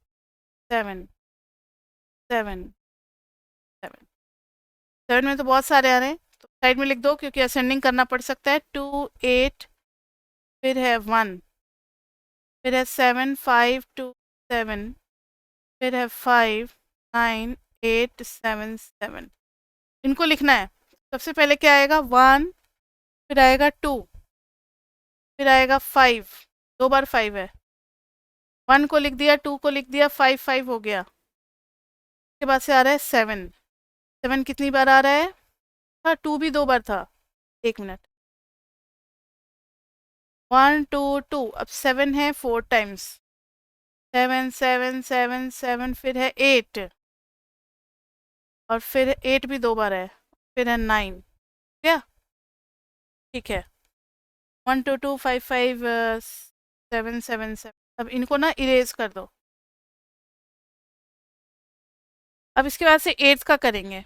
7, 7, 7, 7 में तो बहुत सारे आ रहे हैं, तो साइड में लिख दो, क्योंकि असेंडिंग करना पड़ सकता है। 2, 8, फिर है 1, फिर है 7, 5, 2, 7, फिर है 5, 9, 8, 7, 7। इनको लिखना है। सबसे पहले क्या आएगा? 1, फिर आएगा 2, फिर आएगा 5, 2 बार 5 है, 1 को लिख दिया, 2 को लिख दिया, 5 5 हो गया। उसके बाद से आ रहा है 7, 7 कितनी बार आ रहा है? हाँ 2 भी 2 बार था, 1 मिनट, 1 2 2, अब 7 है 4 टाइम्स, 7 7 7 7, फिर है 8, और फिर 8 भी 2 बार है, फिर है 9, क्या? ठीक है, 1 2 2 5 5 7 7 7। अब इनको ना इरेज कर दो। अब इसके बाद से 8 का करेंगे।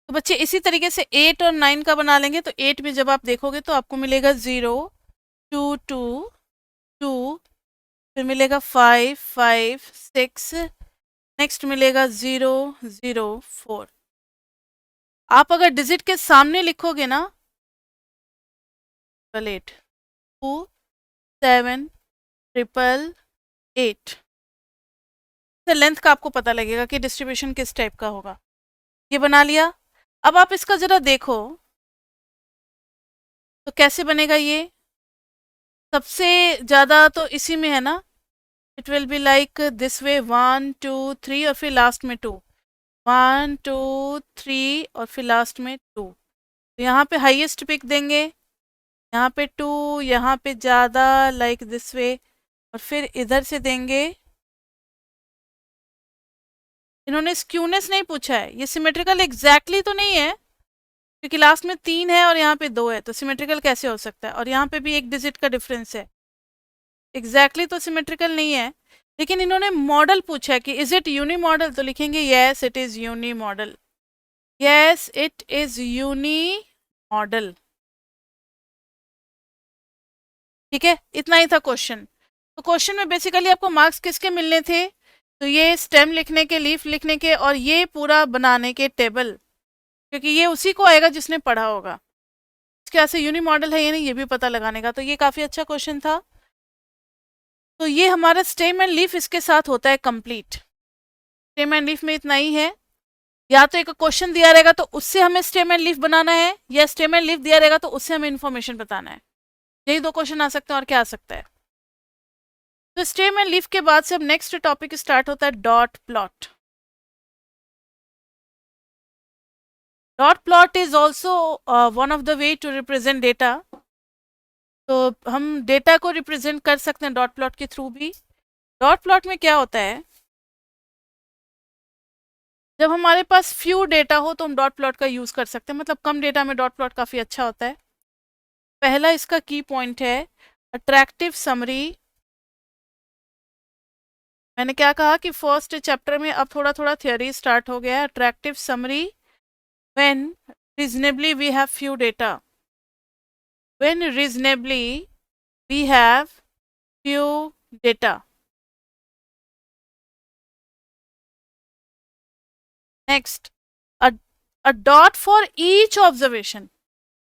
तो बच्चे इसी तरीके से 8 और 9 का बना लेंगे। तो 8 में जब आप देखोगे तो आपको मिलेगा 0 2 2 2, फिर मिलेगा 5 5 6, नेक्स्ट मिलेगा 0 0 4। आप अगर डिजिट के सामने लिखोगे ना 8 2 7 ट्रिपल 8, से लेंथ का आपको पता लगेगा कि डिस्ट्रीब्यूशन किस टाइप का होगा। ये बना लिया। अब आप इसका जरा देखो तो कैसे बनेगा ये। सबसे ज्यादा तो इसी में है ना, it will be like this way, 1 2 3 और फिर लास्ट में 2, 1 2 3 और फिर लास्ट में 2। तो यहाँ पे हाईएस्ट पिक देंगे, यहाँ पे 2, यहाँ पे ज़्यादा लाइक दिस वे, और फिर इधर से देंगे। इन्होंने स्क्यूनेस नहीं पूछा है, ये सिमेट्रिकल एग्जैक्टली तो नहीं है क्योंकि लास्ट में 3 है और यहाँ पे 2 है, तो सिमेट्रिकल कैसे हो सकता है? और यहाँ पे भी 1 डिजिट का डिफरेंस है, एग्जैक्टली तो सिमेट्रिकल नहीं है। लेकिन इन्होंने मॉडल पूछा है कि इज इट यूनी मॉडल, तो लिखेंगे yes it is unimodal, yes it is unimodal. ठीक है, इतना ही था क्वेश्चन। तो क्वेश्चन में बेसिकली आपको मार्क्स किसके मिलने थे? तो ये स्टेम लिखने के, लीफ लिखने के, और ये पूरा बनाने के टेबल, क्योंकि ये उसी को आएगा जिसने पढ़ा होगा। इसके वजह से यूनी मॉडल है या नहीं ये भी पता लगाने का। तो ये काफ़ी अच्छा क्वेश्चन था। तो ये हमारा स्टेम एंड लीफ इसके साथ होता है कंप्लीट। स्टेम एंड लीफ में इतना ही है, या तो एक क्वेश्चन दिया रहेगा तो उससे हमें स्टेम एंड लीफ बनाना है, या स्टेम एंड लीफ दिया रहेगा तो उससे हमें इन्फॉर्मेशन बताना है। यही 2 क्वेश्चन आ सकते हैं, और क्या आ सकता है। तो स्टेम एंड लीफ के बाद से अब नेक्स्ट टॉपिक स्टार्ट होता है dot plot. Dot plot is also one of the way to represent data. तो हम डेटा को रिप्रेजेंट कर सकते हैं डॉट प्लॉट के थ्रू भी। डॉट प्लॉट में क्या होता है, जब हमारे पास फ्यू डेटा हो तो हम डॉट प्लॉट का यूज कर सकते हैं, मतलब कम डेटा में डॉट प्लॉट काफी अच्छा होता है। पहला इसका की पॉइंट है अट्रैक्टिव समरी। मैंने क्या कहा कि फर्स्ट चैप्टर में अब थोड़ा थोड़ा थियोरी स्टार्ट हो गया है। Attractive summary when reasonably we have few data, when reasonably we have few data. Next, a dot for each observation.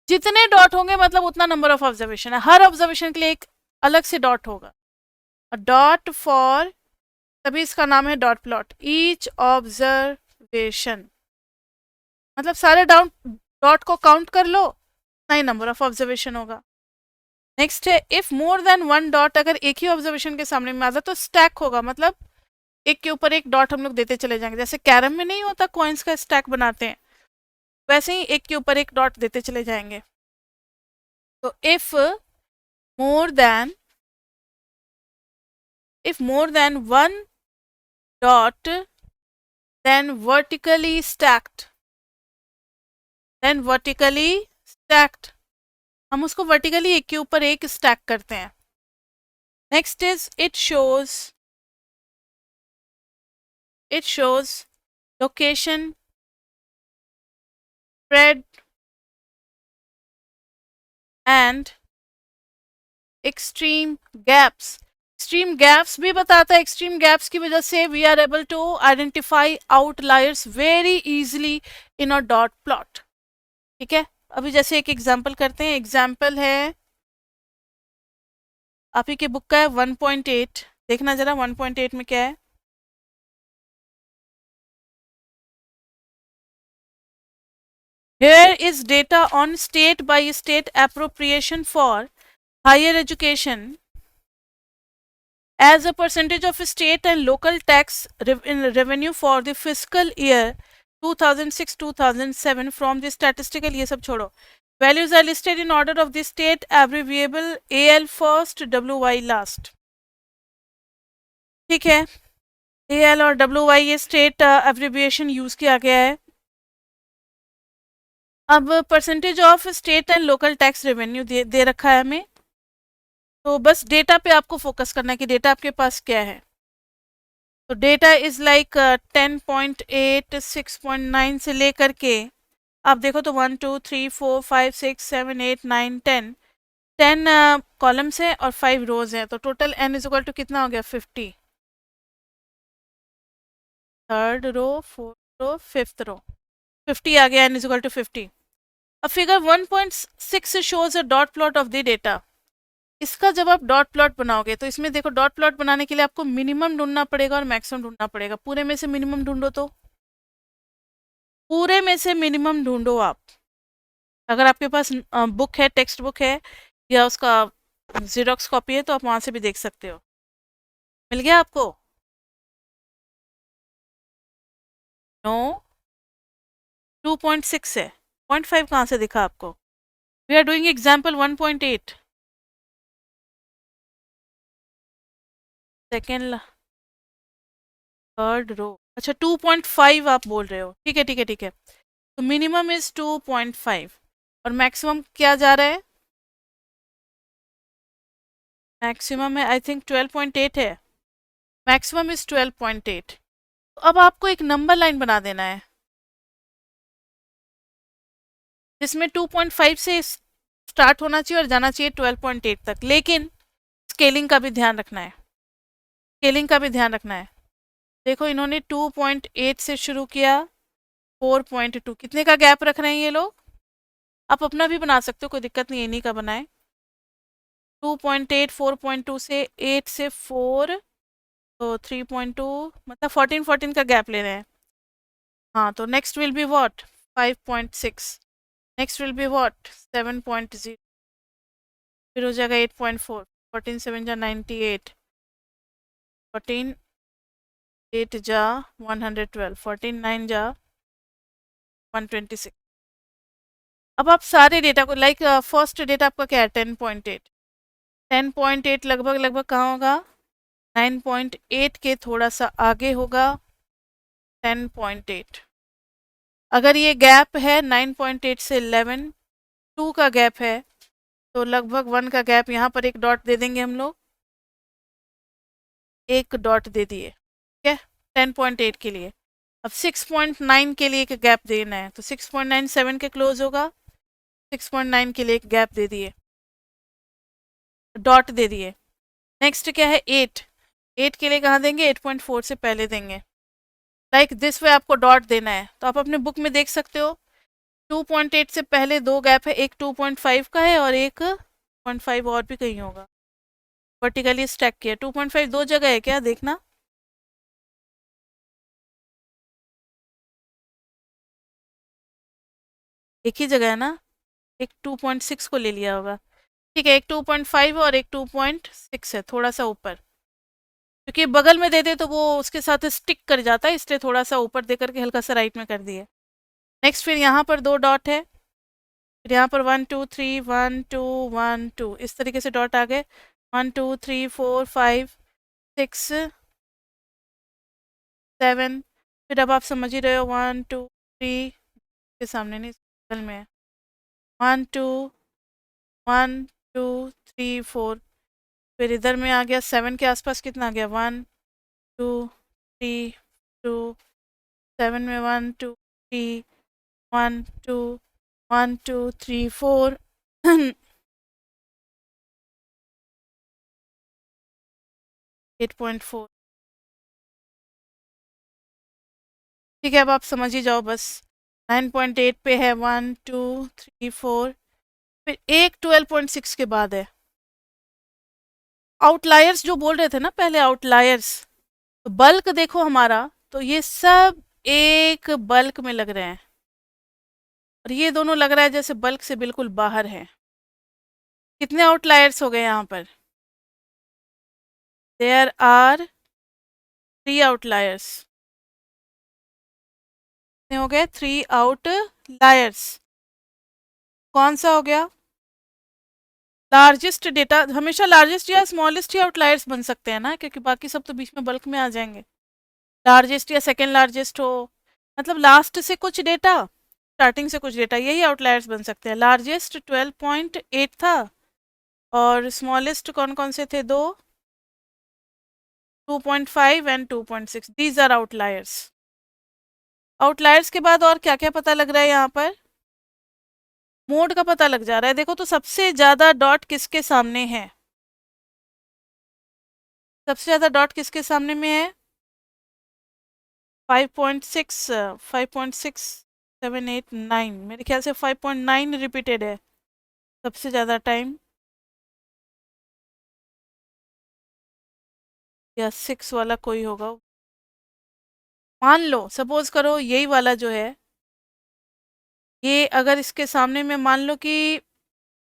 जितने डॉट होंगे मतलब उतना नंबर ऑफ ऑब्जर्वेशन है, हर ऑब्जर्वेशन के लिए एक अलग से डॉट होगा। डॉट फॉर, तभी इसका नाम है डॉट प्लॉट। ईच ऑब्जर्वेशन मतलब सारे डॉट को काउंट कर लो, उतना ही नंबर ऑफ ऑब्जर्वेशन होगा। नेक्स्ट है इफ मोर देन 1 डॉट, अगर एक ही ऑब्जर्वेशन के सामने में आता तो स्टैक होगा, मतलब एक के ऊपर एक डॉट हम लोग देते चले जाएंगे। जैसे कैरम में नहीं होता कॉइन्स का स्टैक बनाते हैं, वैसे ही एक के ऊपर एक डॉट देते चले जाएंगे। तो if more than, if more than one dot, then vertically stacked, then vertically stacked, हम उसको वर्टिकली एक के ऊपर एक स्टैक करते हैं। Next is it shows location, spread and extreme gaps. Extreme gaps भी बताता है, एक्सट्रीम गैप्स की वजह से we are able to identify outliers very easily in a dot plot. ठीक है, अभी जैसे एक एग्जांपल करते हैं। एग्जांपल है आप ही के बुक का है 1.8, देखना जरा 1.8 में क्या है। Here is data on state by state appropriation for higher education as a percentage of state and local tax revenue for the fiscal year 2006-2007 from the statistical, ये सब छोड़ो. Values are listed in order of the state abbreviable AL first, WY last. ठीक है, AL और WY ये स्टेट एब्रिविएशन यूज किया गया है. अब percentage of state and local tax revenue दे रखा है हमें, तो बस डेटा पे आपको फोकस करना है कि डेटा आपके पास क्या है. तो डेटा इज लाइक 10.8, 6.9 से लेकर के आप देखो तो 1 2 3 4 5 6 7 8 9 10 कॉलम्स है और 5 रोज हैं. तो total n is equal to कितना हो गया 50. Third row, fourth row, fifth row, 50 आ गया. n is equal to 50. अब figure 1.6 shows a dot plot of the data. इसका जब आप डॉट प्लॉट बनाओगे तो इसमें देखो डॉट प्लॉट बनाने के लिए आपको मिनिमम ढूंढना पड़ेगा और मैक्सिमम ढूंढना पड़ेगा. पूरे में से मिनिमम ढूंढो, तो पूरे में से मिनिमम ढूंढो आप. अगर आपके पास बुक है, टेक्स्ट बुक है या उसका जीरोक्स कॉपी है तो आप वहां से भी देख सकते हो. मिल गया आपको? नो, 2.6 है. 0.5 कहाँ से दिखा आपको? We are doing example 1.8. Second, third row. अच्छा 2.5 आप बोल रहे हो. ठीक है ठीक है ठीक है. तो मिनिमम इज 2.5 और मैक्सिमम क्या जा रहा है? मैक्सिमम है आई थिंक 12.8 है. Maximum is 12.8. तो अब आपको एक नंबर लाइन बना देना है जिसमें 2.5 से स्टार्ट होना चाहिए और जाना चाहिए 12.8 तक. लेकिन स्केलिंग का भी ध्यान रखना है. स्केलिंग का भी ध्यान रखना है. देखो इन्होंने 2.8 से शुरू किया, 4.2. कितने का गैप रख रहे हैं ये लोग? आप अपना भी बना सकते हो, कोई दिक्कत नहीं, इन्हीं का बनाए. 2.8, 4.2 से 8 से 4 तो 3.2, मतलब 14 का गैप ले रहे हैं. हाँ, तो next will be what 5.6. Next will be what 7.0. फिर हो जाएगा 8.4. 14 7 जा 98. 14 8 जा 112. 14 9 जा 126. अब आप सारे डेटा को लाइक फर्स्ट डेटा आपका क्या है 10.8. 10.8 लगभग लगभग कहाँ होगा? 9.8 के थोड़ा सा आगे होगा 10.8. अगर ये गैप है 9.8 से 11, 2 का गैप है तो लगभग 1 का गैप. यहाँ पर एक डॉट दे देंगे हम लोग, एक डॉट दे दिए. ठीक है 10.8 के लिए. अब 6.9 के लिए एक गैप देना है तो 6.9 7 के क्लोज होगा. 6.9 के लिए एक गैप दे दिए, डॉट दे दिए. नेक्स्ट क्या है 8. 8 के लिए कहाँ देंगे? 8.4 से पहले देंगे. लाइक दिस वे आपको डॉट देना है. तो आप अपने बुक में देख सकते हो 2.8 से पहले दो गैप है, एक 2.5 का है और एक 0.5 और भी कहीं होगा. वर्टिकली स्टैक किया. 2.5 दो जगह है क्या? देखना. एक ही जगह है ना. एक 2.6 को ले लिया होगा. ठीक है, एक 2.5 और एक 2.6 है, थोड़ा सा ऊपर. क्योंकि बगल में दे दे तो वो उसके साथ स्टिक कर जाता है, इसलिए थोड़ा सा ऊपर दे करके हल्का सा राइट में कर दिए. नेक्स्ट फिर यहाँ पर दो डॉट है. फिर यहाँ पर 1 2 3 1 2 1 2 इस तरीके से डॉट आ गए. 1 2 3 4 5 6 7. फिर अब आप समझ ही रहे हो 1 2 3 के सामने नहीं, बगल में है. 1 2 1 2 3 4. फिर इधर में आ गया 7 के आसपास. कितना आ गया 1 2 3 2. 7 में 1 2 3 1 2 1 2 3 4. 8.4. ठीक है, अब आप समझ ही जाओ बस. 9.8 पे है 1 2 3 4. फिर एक 12.6 के बाद है. आउटलायर्स जो बोल रहे थे ना पहले, आउटलायर्स. तो बल्क देखो हमारा, तो ये सब एक बल्क में लग रहे हैं. और ये दोनों लग रहा है जैसे बल्क से बिल्कुल बाहर है। कितने आउटलायर्स हो गए यहाँ पर? There are 3 outliers. कितने हो गए? 3 आउटलायर्स। कौन सा हो गया? लार्जेस्ट डेटा हमेशा लार्जेस्ट या स्मॉलेस्ट ही आउटलायर्स बन सकते हैं ना, क्योंकि बाकी सब तो बीच में बल्क में आ जाएंगे। लार्जेस्ट या सेकेंड लार्जेस्ट हो, मतलब लास्ट से कुछ डेटा, स्टार्टिंग से कुछ डेटा, यही आउटलायर्स बन सकते हैं। लार्जेस्ट 12.8 था, और स्मॉलेस्ट कौन कौन से थे? दो, 2.5 and 2.6। These are outliers. Outliers के बाद और क्या क्या पता लग रहा है यहाँ पर? मोड का पता लग जा रहा है। देखो तो सबसे ज्यादा डॉट किसके सामने है? सबसे ज्यादा डॉट किसके सामने में है? 5.6, 5.6, 7, 8, 9, मेरे ख्याल से 5.9 रिपीटेड है सबसे ज़्यादा टाइम, या 6 वाला कोई होगा। मान लो, सपोज करो यही वाला जो है, ये अगर इसके सामने में मान लो कि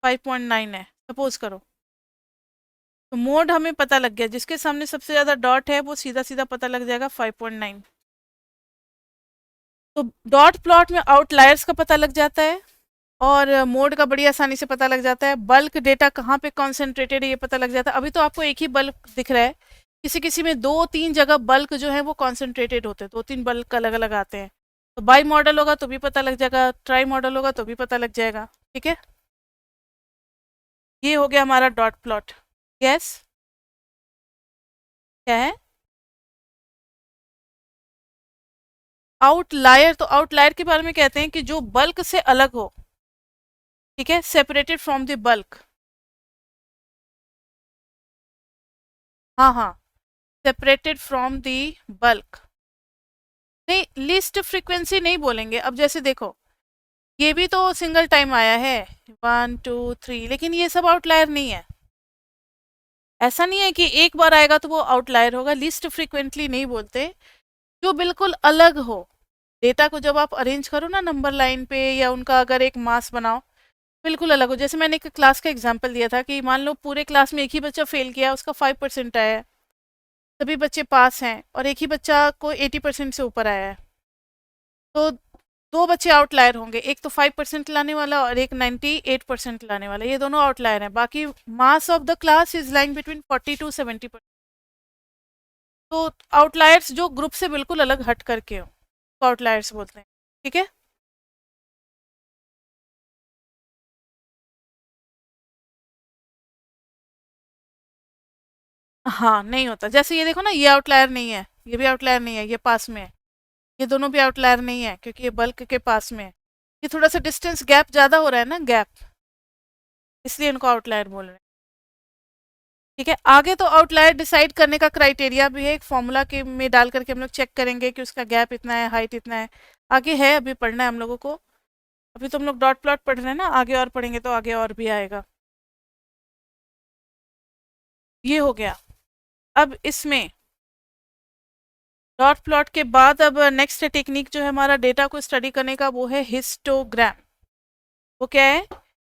5.9 है, सपोज करो, तो मोड हमें पता लग गया। जिसके सामने सबसे ज़्यादा डॉट है वो सीधा सीधा पता लग जाएगा 5.9। तो डॉट प्लॉट में आउटलायर्स का पता लग जाता है, और मोड का बड़ी आसानी से पता लग जाता है। बल्क डेटा कहाँ पे कॉन्सेंट्रेटेड है ये पता लग जाता है। अभी तो आपको एक ही बल्क दिख रहा है, किसी किसी में 2-3 जगह बल्क जो है वो कॉन्सेंट्रेटेड होते हैं, 2-3 बल्क अलग अलग आते हैं। तो बाई मॉडल होगा तो भी पता लग जाएगा, ट्राई मॉडल होगा तो भी पता लग जाएगा। ठीक है, ये हो गया हमारा डॉट प्लॉट। यस, क्या है? आउटलायर, तो आउटलायर के बारे में कहते हैं कि जो बल्क से अलग हो। ठीक है, सेपरेटेड फ्रॉम द बल्क। हाँ हाँ, सेपरेटेड फ्रॉम द बल्क। नहीं, लिस्ट फ्रीक्वेंसी नहीं बोलेंगे। अब जैसे देखो, ये भी तो सिंगल टाइम आया है, 1 2 3, लेकिन ये सब आउटलायर नहीं है। ऐसा नहीं है कि एक बार आएगा तो वो आउटलायर होगा। लिस्ट फ्रीक्वेंटली नहीं बोलते, जो बिल्कुल अलग हो। डेटा को जब आप अरेंज करो ना नंबर लाइन पे, या उनका अगर एक मास बनाओ, बिल्कुल अलग हो। जैसे मैंने एक क्लास का एग्जांपल दिया था कि मान लो पूरे क्लास में एक ही बच्चा फेल किया, उसका 5% आया है, सभी बच्चे पास हैं, और एक ही बच्चा को 80% से ऊपर आया है। तो दो बच्चे आउटलायर होंगे, एक तो 5% लाने वाला और एक 98% लाने वाला, ये दोनों आउटलायर हैं। बाकी mass of the class is lying between 40 to 70%। तो आउटलायर्स जो ग्रुप से बिल्कुल अलग हट करके हो, तो आउटलायर्स बोलते हैं। ठीक है, हाँ नहीं होता। जैसे ये देखो ना, ये आउटलायर नहीं है, ये भी आउटलायर नहीं है, ये पास में है। ये दोनों भी आउटलायर नहीं है क्योंकि ये बल्क के पास में है। ये थोड़ा सा डिस्टेंस गैप ज़्यादा हो रहा है ना, गैप, इसलिए इनको आउटलायर बोल रहे हैं। ठीक है, आगे तो आउटलायर डिसाइड करने का क्राइटेरिया भी है, एक फॉर्मूला के में डाल करके हम लोग चेक करेंगे कि उसका गैप इतना है, हाइट इतना है। आगे है, अभी पढ़ना है हम लोगों को। अभी तो हम लोग डॉट प्लॉट पढ़ रहे हैं ना, आगे और पढ़ेंगे तो आगे और भी आएगा। ये हो गया। अब इसमें डॉट प्लॉट के बाद अब नेक्स्ट टेक्निक जो है हमारा डेटा को स्टडी करने का, वो है हिस्टोग्राम। वो क्या है?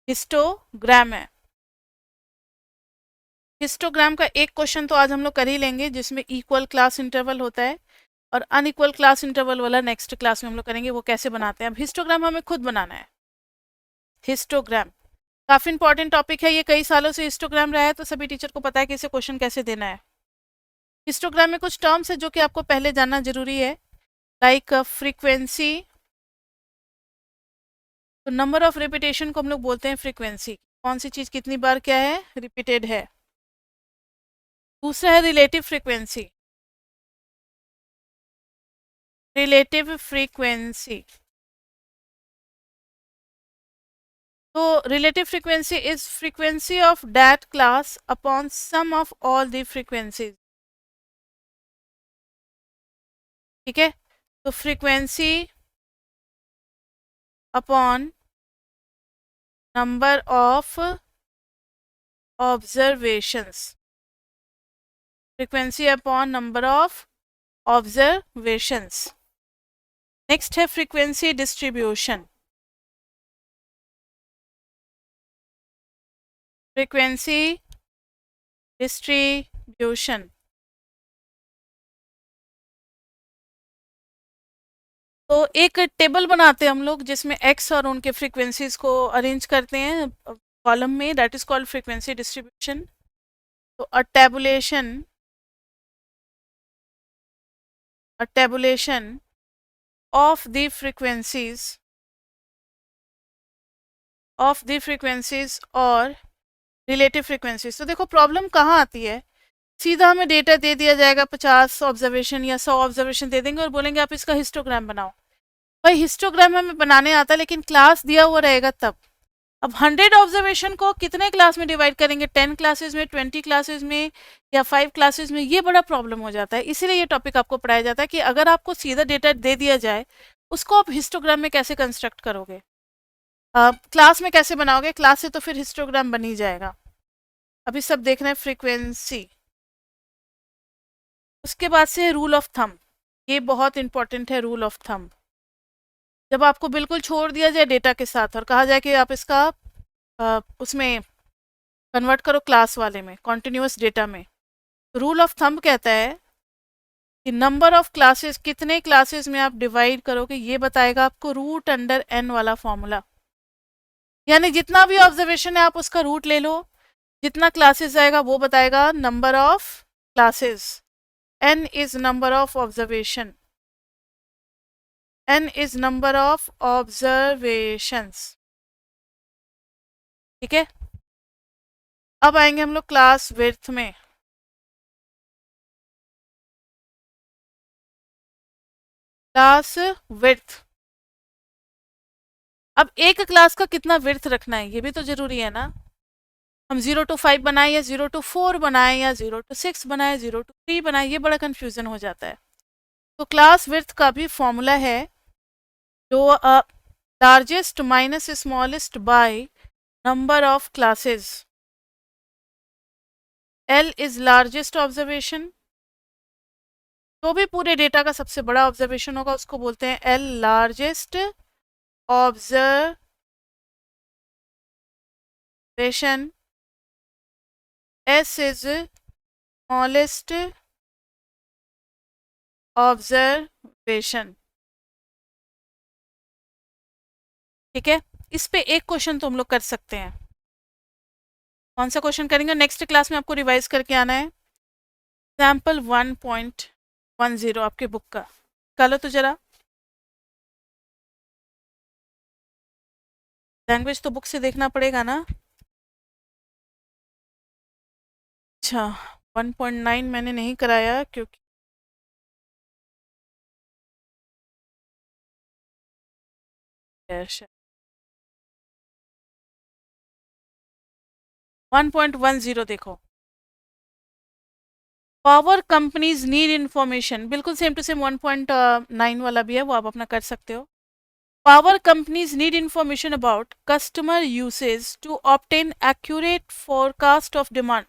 हिस्टोग्राम है। हिस्टोग्राम का एक क्वेश्चन तो आज हम लोग कर ही लेंगे, जिसमें इक्वल क्लास इंटरवल होता है, और अनइक्वल क्लास इंटरवल वाला नेक्स्ट क्लास में हम लोग करेंगे, वो कैसे बनाते हैं। अब हिस्टोग्राम हमें खुद बनाना है। हिस्टोग्राम काफी इंपॉर्टेंट टॉपिक है, ये कई सालों से हिस्टोग्राम रहा है, तो सभी टीचर को पता है कि इसे क्वेश्चन कैसे देना है। हिस्टोग्राम में कुछ टर्म्स है जो कि आपको पहले जानना जरूरी है, लाइक फ्रीक्वेंसी। तो नंबर ऑफ रिपीटेशन को हम लोग बोलते हैं फ्रीक्वेंसी, कौन सी चीज कितनी बार क्या है, रिपीटेड है। दूसरा है रिलेटिव फ्रीक्वेंसी। रिलेटिव फ्रीक्वेंसी, तो relative frequency is frequency of that class upon sum of all the frequencies. ठीक है, तो frequency upon number of observations, frequency upon number of observations. Next है फ्रीक्वेंसी डिस्ट्रीब्यूशन। Frequency distribution. तो एक टेबल बनाते हैं हम लोग जिसमें एक्स और उनके फ्रीक्वेंसीज को अरेंज करते हैं कॉलम में, that is called frequency distribution. तो a tabulation of the frequencies और रिलेटिव फ्रीक्वेंसीज। तो देखो प्रॉब्लम कहाँ आती है, सीधा हमें डेटा दे दिया जाएगा 50 ऑब्जर्वेशन या 100 ऑब्जर्वेशन दे देंगे और बोलेंगे आप इसका हिस्टोग्राम बनाओ। भाई हिस्टोग्राम हमें बनाने आता है लेकिन क्लास दिया हुआ रहेगा तब। अब 100 ऑब्जर्वेशन को कितने क्लास में डिवाइड करेंगे, 10 क्लासेस में, 20 क्लासेस में या 5 क्लासेस में, ये बड़ा प्रॉब्लम हो जाता है। इसीलिए ये टॉपिक आपको पढ़ाया जाता है कि अगर आपको सीधा डेटा दे दिया जाए उसको आप हिस्टोग्राम में कैसे कंस्ट्रक्ट करोगे, क्लास में कैसे बनाओगे, क्लास से तो फिर हिस्टोग्राम बन ही जाएगा। अभी सब देख रहे हैं फ्रीक्वेंसी। उसके बाद से रूल ऑफ थंब, ये बहुत इंपॉर्टेंट है। रूल ऑफ थंब, जब आपको बिल्कुल छोड़ दिया जाए डेटा के साथ और कहा जाए कि आप इसका उसमें कन्वर्ट करो क्लास वाले में, कॉन्टिन्यूस डेटा में, रूल ऑफ थंब कहता है कि नंबर ऑफ क्लासेस, कितने क्लासेस में आप डिवाइड करोगे ये बताएगा आपको रूट अंडर एन वाला फॉर्मूला। यानी जितना भी ऑब्जर्वेशन है आप उसका रूट ले लो, जितना क्लासेस आएगा वो बताएगा number of classes. n is number of observation, n is number of observations। ठीक है, अब आएंगे हम लोग क्लास विड्थ में। क्लास विड्थ, अब एक क्लास का कितना विड्थ रखना है ये भी तो जरूरी है ना। हम 0 to 5 बनाए या 0 to 4 बनाए या 0 to 6 बनाए, 0 to 3 बनाए, ये बड़ा कंफ्यूजन हो जाता है। तो क्लास विड्थ का भी फॉर्मूला है जो largest minus smallest by number of classes. L is largest observation, तो भी पूरे डेटा का सबसे बड़ा ऑब्जर्वेशन होगा उसको बोलते हैं L largest observation. S is smallest observation. ठीक है, इस पे एक क्वेश्चन तो हम लोग कर सकते हैं। कौन सा क्वेश्चन करेंगे, नेक्स्ट क्लास में आपको रिवाइज करके आना है। एग्जाम्पल 1.10 आपके बुक का निकालो तो जरा। लैंग्वेज तो बुक से देखना पड़ेगा ना। अच्छा, 1.9 मैंने नहीं कराया क्योंकि 1.10 देखो, पावर कंपनीज नीड इंफॉर्मेशन, बिल्कुल सेम टू सेम 1.9 वाला भी है, वो आप अपना कर सकते हो। Power companies need information about customer usage to obtain accurate forecast of demand.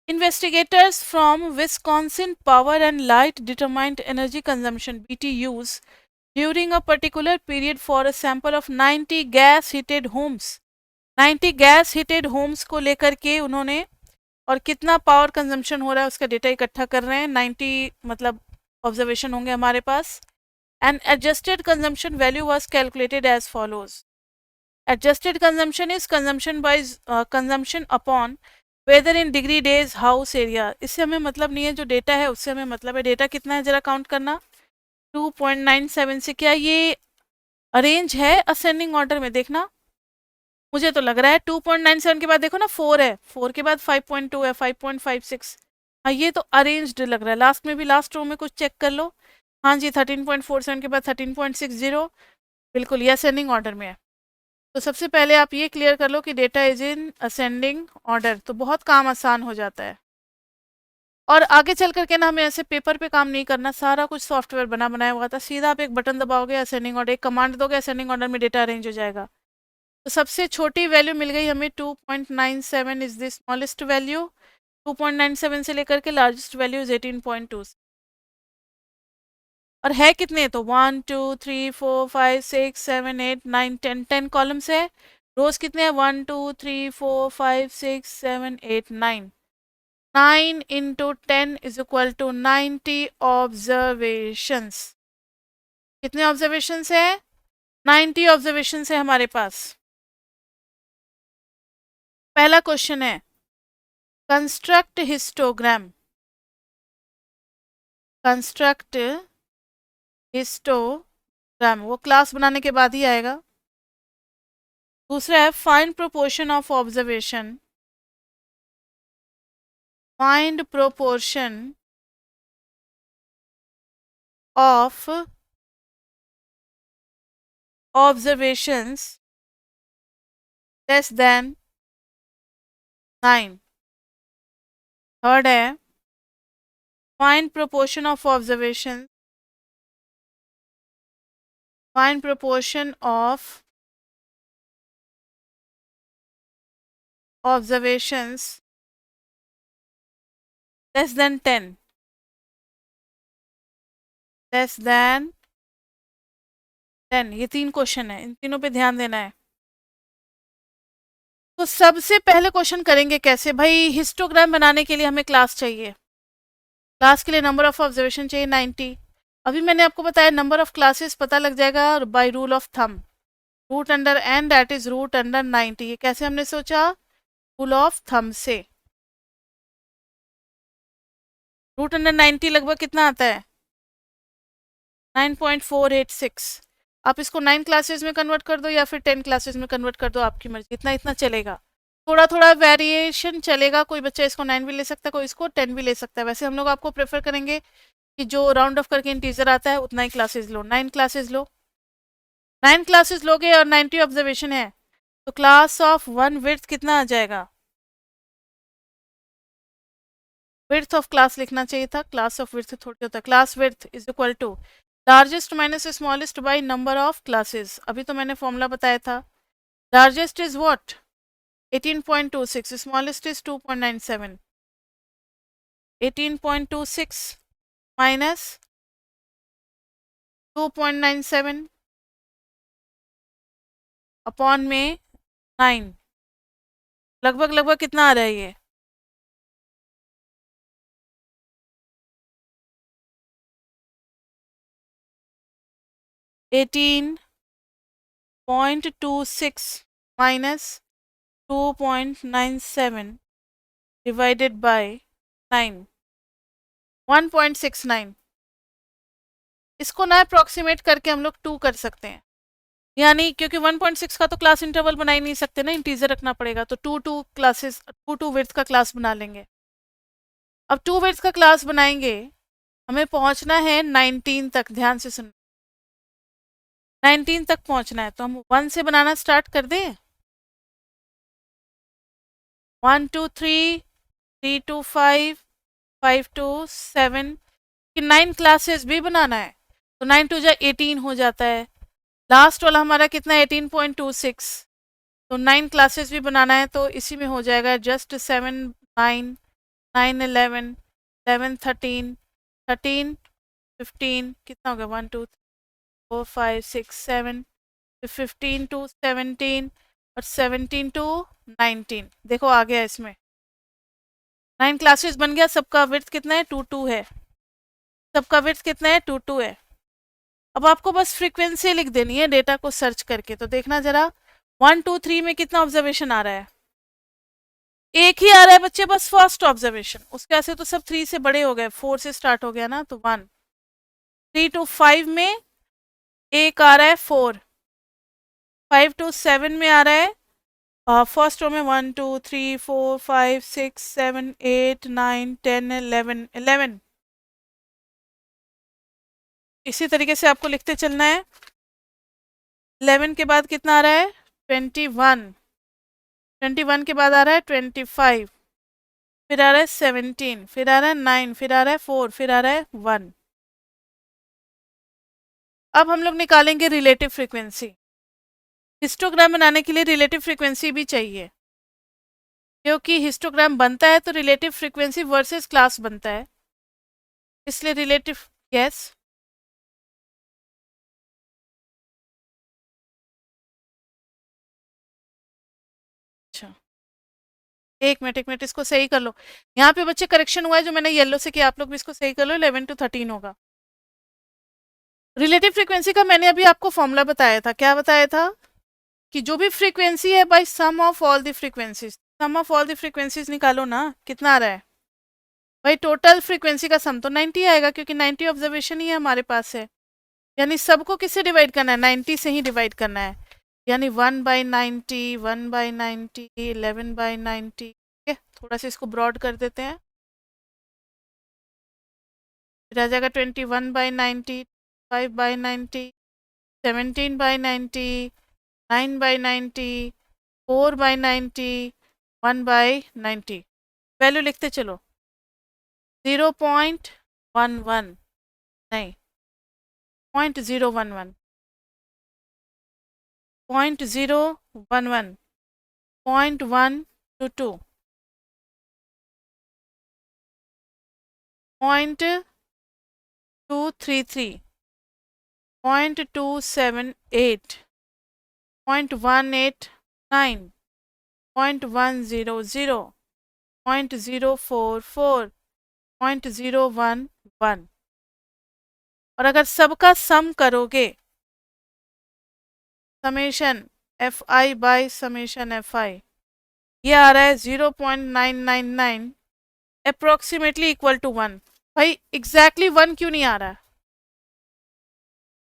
Investigators from Wisconsin Power and Light determined energy consumption BTUs during a particular period for a sample of 90 gas heated homes। 90 gas heated homes को लेकर के उन्होंने, और कितना पावर कंजम्पशन हो रहा है उसका डेटा इकट्ठा कर रहे हैं। 90 मतलब ऑब्जर्वेशन होंगे हमारे पास। And adjusted consumption value was calculated as follows. Adjusted consumption is consumption by consumption upon weather in degree days house area. इससे हमें मतलब नहीं है, जो डेटा है उससे हमें मतलब है। डेटा कितना है जरा काउंट करना, 2.97 से। क्या ये अरेंज है असेंडिंग ऑर्डर में, देखना मुझे तो लग रहा है। 2.97 के बाद देखो ना 4 है, 4 के बाद 5.2 है, 5.56। हाँ ये तो अरेंज्ड लग रहा है। लास्ट में भी, लास्ट रो में कुछ चेक कर लो। हाँ जी, 13.47 के बाद 13.60, बिल्कुल ये असेंडिंग ऑर्डर में है। तो सबसे पहले आप ये क्लियर कर लो कि data is in ascending order, तो बहुत काम आसान हो जाता है। और आगे चल करके ना हमें ऐसे पेपर पे काम नहीं करना, सारा कुछ सॉफ्टवेयर बना बनाया हुआ था। सीधा आप एक बटन दबाओगे, असेंडिंग ऑर्डर, एक कमांड दोगे, असेंडिंग ऑर्डर में डेटा अरेंज हो जाएगा। तो सबसे छोटी वैल्यू मिल गई हमें 2.97 इज द स्मॉलेस्ट वैल्यू। 2.97 से लेकर के लार्जेस्ट वैल्यू इज 18.2। और है कितने, तो 1 2 3 4 5 6 7 8 9 10 10 कॉलम्स है। रोज कितने हैं? 1 2 3 4 5 6 7 8 9। 9 into 10 is equal to 90 observations. कितने ऑब्जर्वेशंस है? 90 ऑब्जर्वेशंस है हमारे पास। पहला क्वेश्चन है कंस्ट्रक्ट हिस्टोग्राम। कंस्ट्रक्ट हिस्टोग्राम वो क्लास बनाने के बाद ही आएगा। दूसरा है find proportion of observation. Find proportion of observations less than 9। Third है find proportion of observation. Find proportion of observations less than 10। Less than 10। ये 3 क्वेश्चन है, इन तीनों पे ध्यान देना है। तो सबसे पहले क्वेश्चन करेंगे कैसे भाई। हिस्टोग्राम बनाने के लिए हमें क्लास चाहिए। क्लास के लिए नंबर ऑफ ऑब्जर्वेशन चाहिए 90। अभी मैंने आपको बताया नंबर ऑफ क्लासेस पता लग जाएगा by rule of thumb. Root under n that is root under 90। ये कैसे हमने सोचा? रूल ऑफ थंब से। रूट अंडर 90 लगभग कितना आता है? 9.486। आप इसको 9 क्लासेस में कन्वर्ट कर दो या फिर 10 क्लासेस में कन्वर्ट कर दो, आपकी मर्जी। इतना इतना चलेगा, थोड़ा थोड़ा वेरिएशन चलेगा। कोई बच्चा इसको 9 भी ले सकता है, कोई इसको 10 भी ले सकता है। वैसे हम लोग आपको प्रेफर करेंगे कि जो राउंड ऑफ करके इंटीजर आता है उतना ही क्लासेस लो। 9 क्लासेस लो। 9 क्लासेस लोगे और 90 ऑब्जर्वेशन है तो क्लास ऑफ 1 विड्थ कितना आ जाएगा? विड्थ ऑफ क्लास लिखना चाहिए था, क्लास ऑफ विड्थ थोड़ी होता है। Class width is equal to largest minus smallest by number of classes. अभी तो मैंने फॉर्मूला बताया था। Largest is what? 18.26। Smallest is 2.97। 18.26 minus 2.97 upon में 9। लगभग लगभग कितना आ रहा है ये? 18.26 माइनस 2.97 डिवाइडेड बाय 9। 1.69। इसको ना अप्रोक्सीमेट करके हम लोग 2 कर सकते हैं, यानी क्योंकि 1.6 का तो क्लास इंटरवल बना ही नहीं सकते ना, इंटीजर रखना पड़ेगा। तो 2 क्लासेस 2 विड्थ का क्लास बना लेंगे। अब 2 विड्थ का क्लास बनाएंगे, हमें पहुंचना है 19 तक। ध्यान से सुन, 19 तक पहुंचना है। तो हम 1 से बनाना स्टार्ट कर दें। 1 2 3, 3 2 5, 5 2 7 कि 9 क्लासेस भी बनाना है। तो 9 2 जा 18 हो जाता है। लास्ट वाला हमारा कितना है? 18.26। तो 9 क्लासेस भी बनाना है, तो इसी में हो जाएगा जस्ट 7 9 9 11 11 13 13 15 कितना हो गया? 1 2 4 5 6 7 15 टू 17 और 17 टू 19। देखो आ गया इसमें 9 क्लासेस बन गया। सबका विड्थ कितना है? 2 2 है। सबका विड्थ कितना है? 2 2 है। अब आपको बस फ्रीक्वेंसी लिख देनी है डेटा को सर्च करके। तो देखना जरा 1 2 3 में कितना ऑब्जर्वेशन आ रहा है? एक ही आ रहा है बच्चे, बस फर्स्ट ऑब्जर्वेशन। उसके ऐसे तो सब 3 से बड़े हो गए, 4 से स्टार्ट हो गया ना, तो 1। 3 टू 5 में एक आ रहा है 4। 5 टू 7 में आ रहा है फर्स्ट रो में 1 2 3 4 5 6 7 8 9 10 11 11। इसी तरीके से आपको लिखते चलना है। 11 के बाद कितना आ रहा है? 21। 21 के बाद आ रहा है 25। फिर आ रहा है 17, फिर आ रहा है 9, फिर आ रहा है 4, फिर आ रहा है 1। अब हम लोग निकालेंगे रिलेटिव फ्रीक्वेंसी। हिस्टोग्राम बनाने के लिए रिलेटिव फ्रीक्वेंसी भी चाहिए, क्योंकि हिस्टोग्राम बनता है तो रिलेटिव फ्रीक्वेंसी वर्सेस क्लास बनता है, इसलिए रिलेटिव। यस, एक मिनट इसको सही कर लो। यहाँ पे बच्चे करेक्शन हुआ है जो मैंने येलो से किया, आप लोग भी इसको सही कर लो। 11 to 13 होगा। रिलेटिव फ्रीक्वेंसी का मैंने अभी आपको फॉर्मूला बताया था। क्या बताया था? कि जो भी फ्रीक्वेंसी है by sum of all the frequencies, sum of all the frequencies निकालो ना, कितना आ रहा है भाई? टोटल फ्रीक्वेंसी का सम तो 90 आएगा, क्योंकि 90 ऑब्जर्वेशन ही हमारे पास है। यानी सबको किससे डिवाइड करना है? 90 से ही डिवाइड करना है। यानी 1/90, 1/90, 11/90। ठीक है, थोड़ा सा इसको ब्रॉड कर देते हैं, फिर आ जाएगा 21/90, 5/90, 17/90, 9/90, 4/90, 1/90। वैल्यू लिखते चलो। 0.11 नहीं, 0.011, 0.011, 0.122, 0.233, 0.278, 0.189, 0.100, 0.044, 0.011। और अगर सबका सम करोगे, summation F I by summation F I, ये आ रहा है 0.999 अप्रोक्सीमेटली इक्वल टू 1। भाई एग्जैक्टली 1 क्यों नहीं आ रहा है?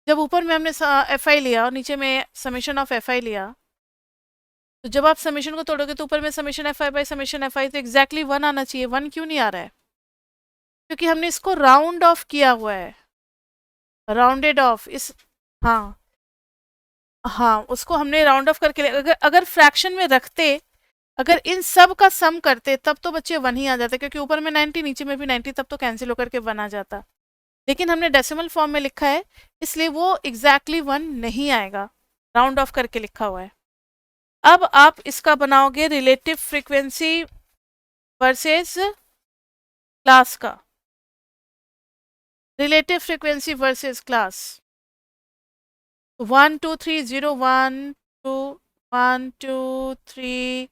जब ऊपर में हमने एफ आई लिया और नीचे में समेशन ऑफ एफ आई लिया, तो जब आप समेशन को तोड़ोगे तो ऊपर में summation F I by summation F I, तो एग्जैक्टली 1 आना चाहिए। 1 क्यों नहीं आ रहा है? क्योंकि हमने इसको राउंड ऑफ किया हुआ है, राउंडेड ऑफ इस, हाँ हाँ, उसको हमने राउंड ऑफ करके अगर अगर फ्रैक्शन में रखते, अगर इन सब का सम करते, तब तो बच्चे 1 ही आ जाते, क्योंकि ऊपर में 90 नीचे में भी 90, तब तो कैंसिल होकर के 1 आ जाता। लेकिन हमने डेसिमल फॉर्म में लिखा है, इसलिए वो एग्जैक्टली 1 नहीं आएगा, राउंड ऑफ करके लिखा हुआ है। अब आप इसका बनाओगे रिलेटिव फ्रीक्वेंसी वर्सेस क्लास का, relative frequency versus class. 1 2 3 0 1 2 1 2 3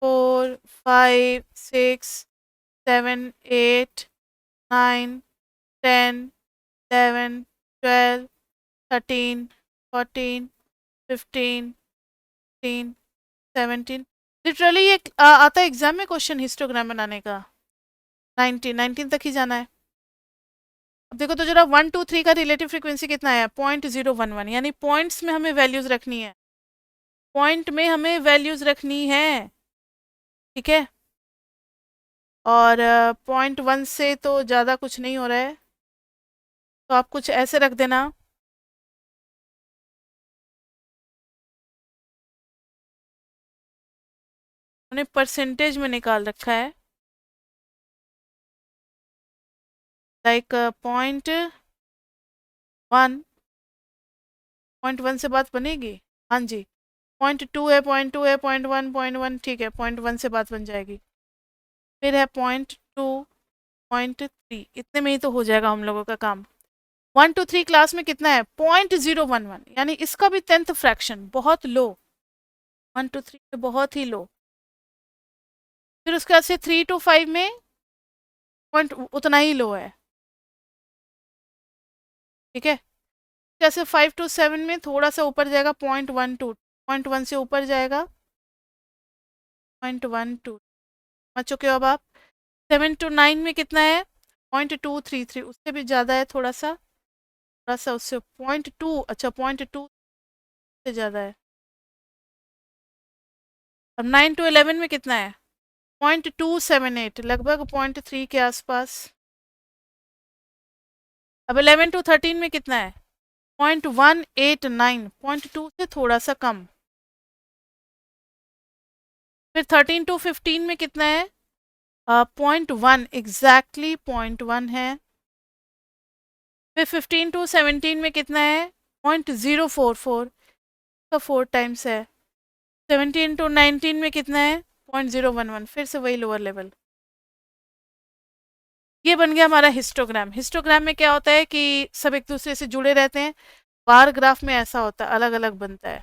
4 5 6 7 8 9 10 11 12 13 14 15 16 17। Literally ये आता है एग्जाम में क्वेश्चन हिस्टोग्राम बनाने का। 19 तक ही जाना है। अब देखो तो जरा 1 2 3 का रिलेटिव फ्रीक्वेंसी कितना है? 0.011। यानी पॉइंट्स में हमें वैल्यूज रखनी है, पॉइंट में हमें वैल्यूज रखनी है। ठीक है, और 0.1 से तो ज़्यादा कुछ नहीं हो रहा है, तो आप कुछ ऐसे रख देना। उन्हें परसेंटेज में निकाल रखा है, लाइक 0.1, 0.1 से बात बनेगी। हाँ जी, 0.2 है, 0.2 है, 0.1, 0.1, ठीक है, 0.1 से बात बन जाएगी। फिर है 0.2, 0.3, इतने में ही तो हो जाएगा हम लोगों का काम। 1 2 3 क्लास में कितना है? 0.011, यानी इसका भी 10th फ्रैक्शन, बहुत लो। 1 2 3 में बहुत ही लो। फिर उसके बाद से 3 to 5 में पॉइंट उतना ही लो है। ठीक है, जैसे 5 to 7 में थोड़ा सा ऊपर जाएगा, 0.12, 0.1 से ऊपर जाएगा, 0.12 समझ चुके हो अब आप। 7 to 9 में कितना है? 0.233, उससे भी ज़्यादा है, थोड़ा सा, थोड़ा सा उससे 0.2, अच्छा 0.2 से ज़्यादा है। अब 9 to 11 में कितना है? 0.278, लगभग 0.3 के आसपास। अब 11 to 13 में कितना है? 0.189, 0.2 से थोड़ा सा कम। फिर 13 to 15 में कितना है? 0.1, एग्जैक्टली 0.1 है। फिर 15 to 17 में कितना है? 0.044 का 4 टाइम्स है। 17 to 19 में कितना है? 0.011, फिर से वही लोअर लेवल। ये बन गया हमारा हिस्टोग्राम। हिस्टोग्राम में क्या होता है कि सब एक दूसरे से जुड़े रहते हैं। बार ग्राफ में ऐसा होता है, अलग अलग बनता है।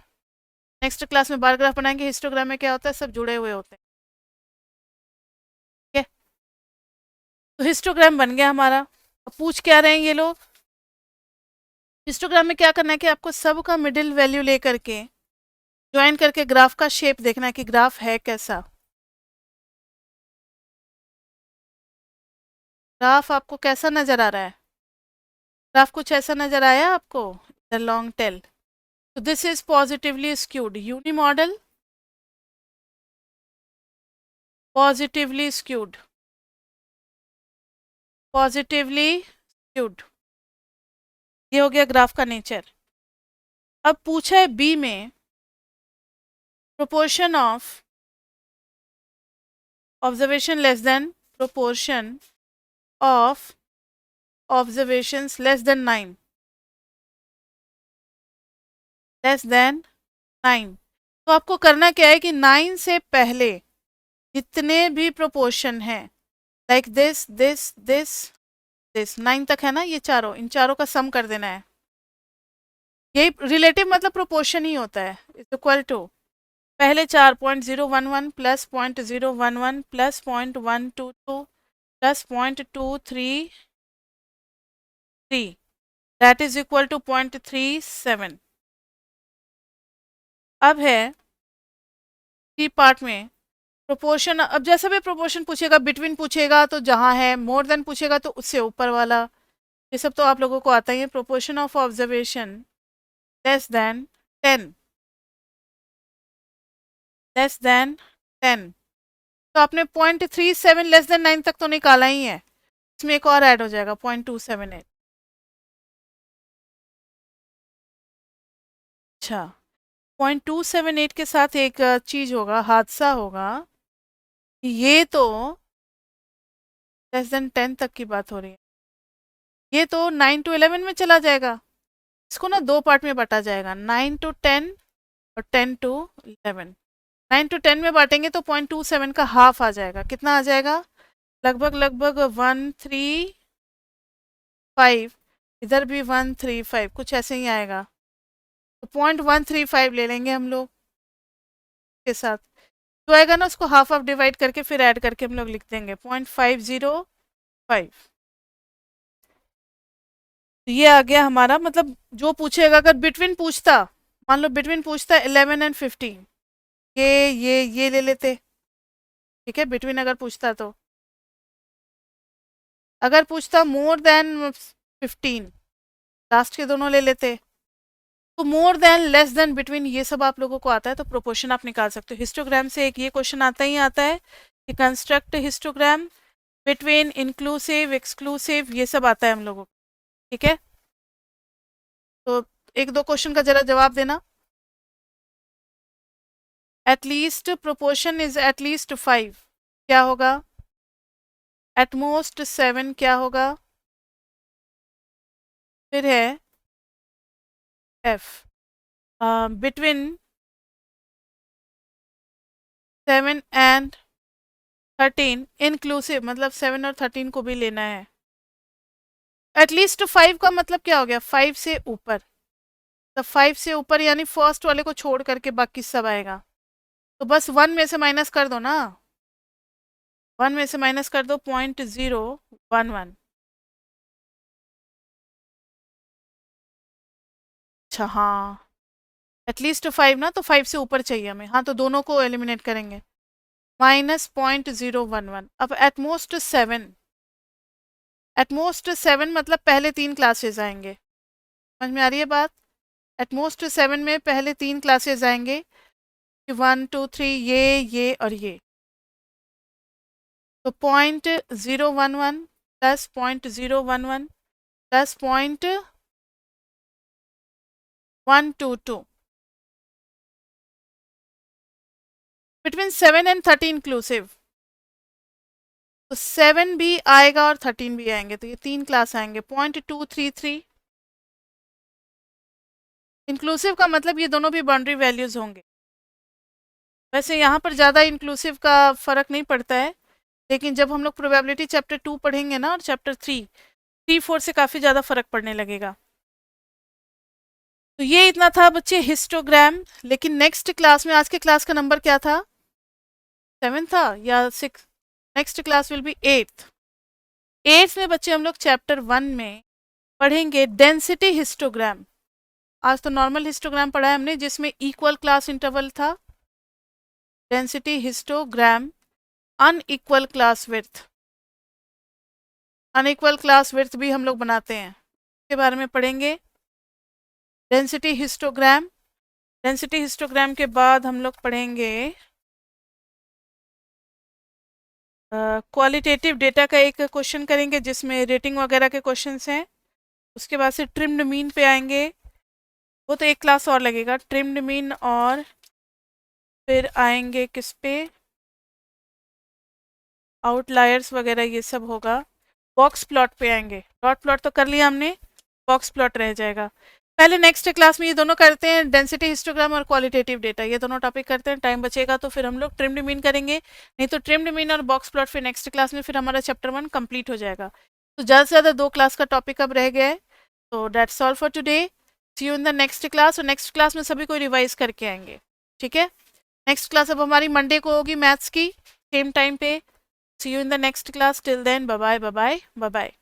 नेक्स्ट क्लास में बार ग्राफ बनाएंगे, हिस्टोग्राम में क्या होता है, सब जुड़े हुए होते हैं। तो हिस्टोग्राम बन गया हमारा। अब पूछ क्या रहे हैं ये लोग, हिस्टोग्राम में क्या करना है कि आपको सब का मिडिल वैल्यू लेकर के ज्वाइन करके ग्राफ का शेप देखना है कि ग्राफ है कैसा। ग्राफ आपको कैसा नजर आ रहा है, ग्राफ कुछ ऐसा नजर आया आपको, द लॉन्ग टेल। तो this is positively skewed, unimodal positively skewed, positively skewed. ये हो गया ग्राफ का नेचर। अब पूछा है बी में proportion of observation less than proportion of observations less than 9, less than 9। तो आपको करना क्या है कि 9 से पहले जितने भी प्रोपोर्शन हैं, like this this this this, 9 तक है ना, ये चारों, इन चारों का सम कर देना है। ये रिलेटिव मतलब प्रोपोर्शन ही होता है, इज इक्वल टू पहले 4.011 plus 0.011 plus 0.122 plus 0.233, that is equal to 0.37। अब है सी पार्ट में प्रोपोर्शन। अब जैसा भी प्रोपोर्शन पूछेगा, बिटवीन पूछेगा तो जहाँ है, मोर देन पूछेगा तो उससे ऊपर वाला, ये सब तो आप लोगों को आता ही है। Proportion of observation less than 10, less than 10। तो आपने 0.37 लेस देन 9 तक तो निकाला ही है, इसमें एक और ऐड हो जाएगा 0.278। अच्छा, 0.278 के साथ एक चीज होगा, हादसा होगा, ये तो लेस देन 10 तक की बात हो रही है, ये तो 9 to 11 में चला जाएगा। इसको ना दो पार्ट में बांटा जाएगा, 9 to 10 और 10 to 11। 9 to 10 में बांटेंगे तो 0.27 का हाफ आ जाएगा। कितना आ जाएगा, लगभग लगभग 135, इधर भी 135, कुछ ऐसे ही आएगा। तो 0.135 ले लेंगे हम लोग के साथ, तो आएगा ना, उसको हाफ ऑफ डिवाइड करके फिर ऐड करके हम लोग लिख देंगे 0.505। तो ये आ गया हमारा, मतलब जो पूछेगा, अगर बिटवीन पूछता, मान लो बिटवीन पूछता 11 and 15, ये ले लेते, ठीक है, बिटवीन अगर पूछता तो। अगर पूछता मोर देन 15, लास्ट के दोनों ले लेते। तो more than, less than, between, ये सब आप लोगों को आता है तो प्रोपोर्शन आप निकाल सकते हो। हिस्टोग्राम से एक ये क्वेश्चन आता ही आता है कि construct histogram between, inclusive, exclusive, ये सब आता है हम लोगों को, ठीक है। तो एक दो क्वेश्चन का जरा जवाब देना। एटलीस्ट प्रोपोर्शन इज एटलीस्ट 5, क्या होगा, एटमोस्ट 7 क्या होगा, फिर है एफ बिटवीन 7 and 13 इंक्लूसिव, मतलब 7 और 13 को भी लेना है। एटलीस्ट 5 का मतलब क्या हो गया, 5 से ऊपर, तो 5 से ऊपर यानी फर्स्ट वाले को छोड़ करके बाकी सब आएगा। तो बस 1 में से माइनस कर दो ना, 1 में से माइनस कर दो 0.011। अच्छा हाँ, एटलीस्ट 5 ना, तो 5 से ऊपर चाहिए हमें, हाँ, तो दोनों को एलिमिनेट करेंगे, -0.011। अब एटमोस्ट 7, एटमोस्ट 7 मतलब पहले 3 क्लासेस आएंगे, समझ में आ रही है बात। एटमोस्ट 7 में पहले 3 क्लासेस आएंगे, 1 2 3, ये और ये। तो 0.011 plus 0.011 plus 0.122, between 7 and 13 inclusive. तो 7 भी आएगा और 13 भी आएंगे, तो ये 3 क्लास आएंगे। 0.233 इंक्लूसिव का मतलब ये दोनों भी बाउंड्री वैल्यूज होंगे। वैसे यहाँ पर ज़्यादा इंक्लूसिव का फर्क नहीं पड़ता है, लेकिन जब हम लोग प्रोबेबिलिटी चैप्टर 2 पढ़ेंगे ना, और चैप्टर 3 4 से काफ़ी ज़्यादा फर्क पड़ने लगेगा। तो ये इतना था बच्चे हिस्टोग्राम। लेकिन नेक्स्ट क्लास में, आज के क्लास का नंबर क्या था, 7 था या 6, next class will be 8th। 8th में बच्चे हम लोग चैप्टर 1 में पढ़ेंगे डेंसिटी हिस्टोग्राम। आज तो नॉर्मल हिस्टोग्राम पढ़ा है हमने, जिसमें इक्वल क्लास इंटरवल था। Density histogram, unequal class width, unequal class width भी हम लोग बनाते हैं, इसके बारे में पढ़ेंगे। डेंसिटी हिस्टोग्राम, डेंसिटी हिस्टोग्राम के बाद हम लोग पढ़ेंगे क्वालिटेटिव डेटा का एक क्वेश्चन करेंगे जिसमें रेटिंग वगैरह के क्वेश्चंस हैं। उसके बाद से ट्रिम्ड मीन पे आएंगे, वो तो एक क्लास और लगेगा। ट्रिम्ड मीन, और फिर आएंगे किस पे, आउटलायर्स वगैरह ये सब होगा। बॉक्स प्लॉट पे आएंगे, डॉट प्लॉट तो कर लिया हमने, बॉक्स प्लॉट रह जाएगा। पहले नेक्स्ट क्लास में ये दोनों करते हैं, डेंसिटी हिस्टोग्राम और क्वालिटेटिव डेटा, ये दोनों टॉपिक करते हैं। टाइम बचेगा तो फिर हम लोग ट्रिम्ड मीन करेंगे, नहीं तो ट्रिम्ड मीन और बॉक्स प्लॉट फिर नेक्स्ट क्लास में, फिर हमारा चैप्टर 1 कंप्लीट हो जाएगा। तो ज़्यादा से ज़्यादा 2 क्लास का टॉपिक अब रह गया है। तो that's all for today, see you in the next class. और नेक्स्ट क्लास में सभी को रिवाइज करके आएंगे, ठीक है। नेक्स्ट क्लास अब हमारी मंडे को होगी मैथ्स की, सेम टाइम पे। See you in the next class, till then bye bye bye bye bye.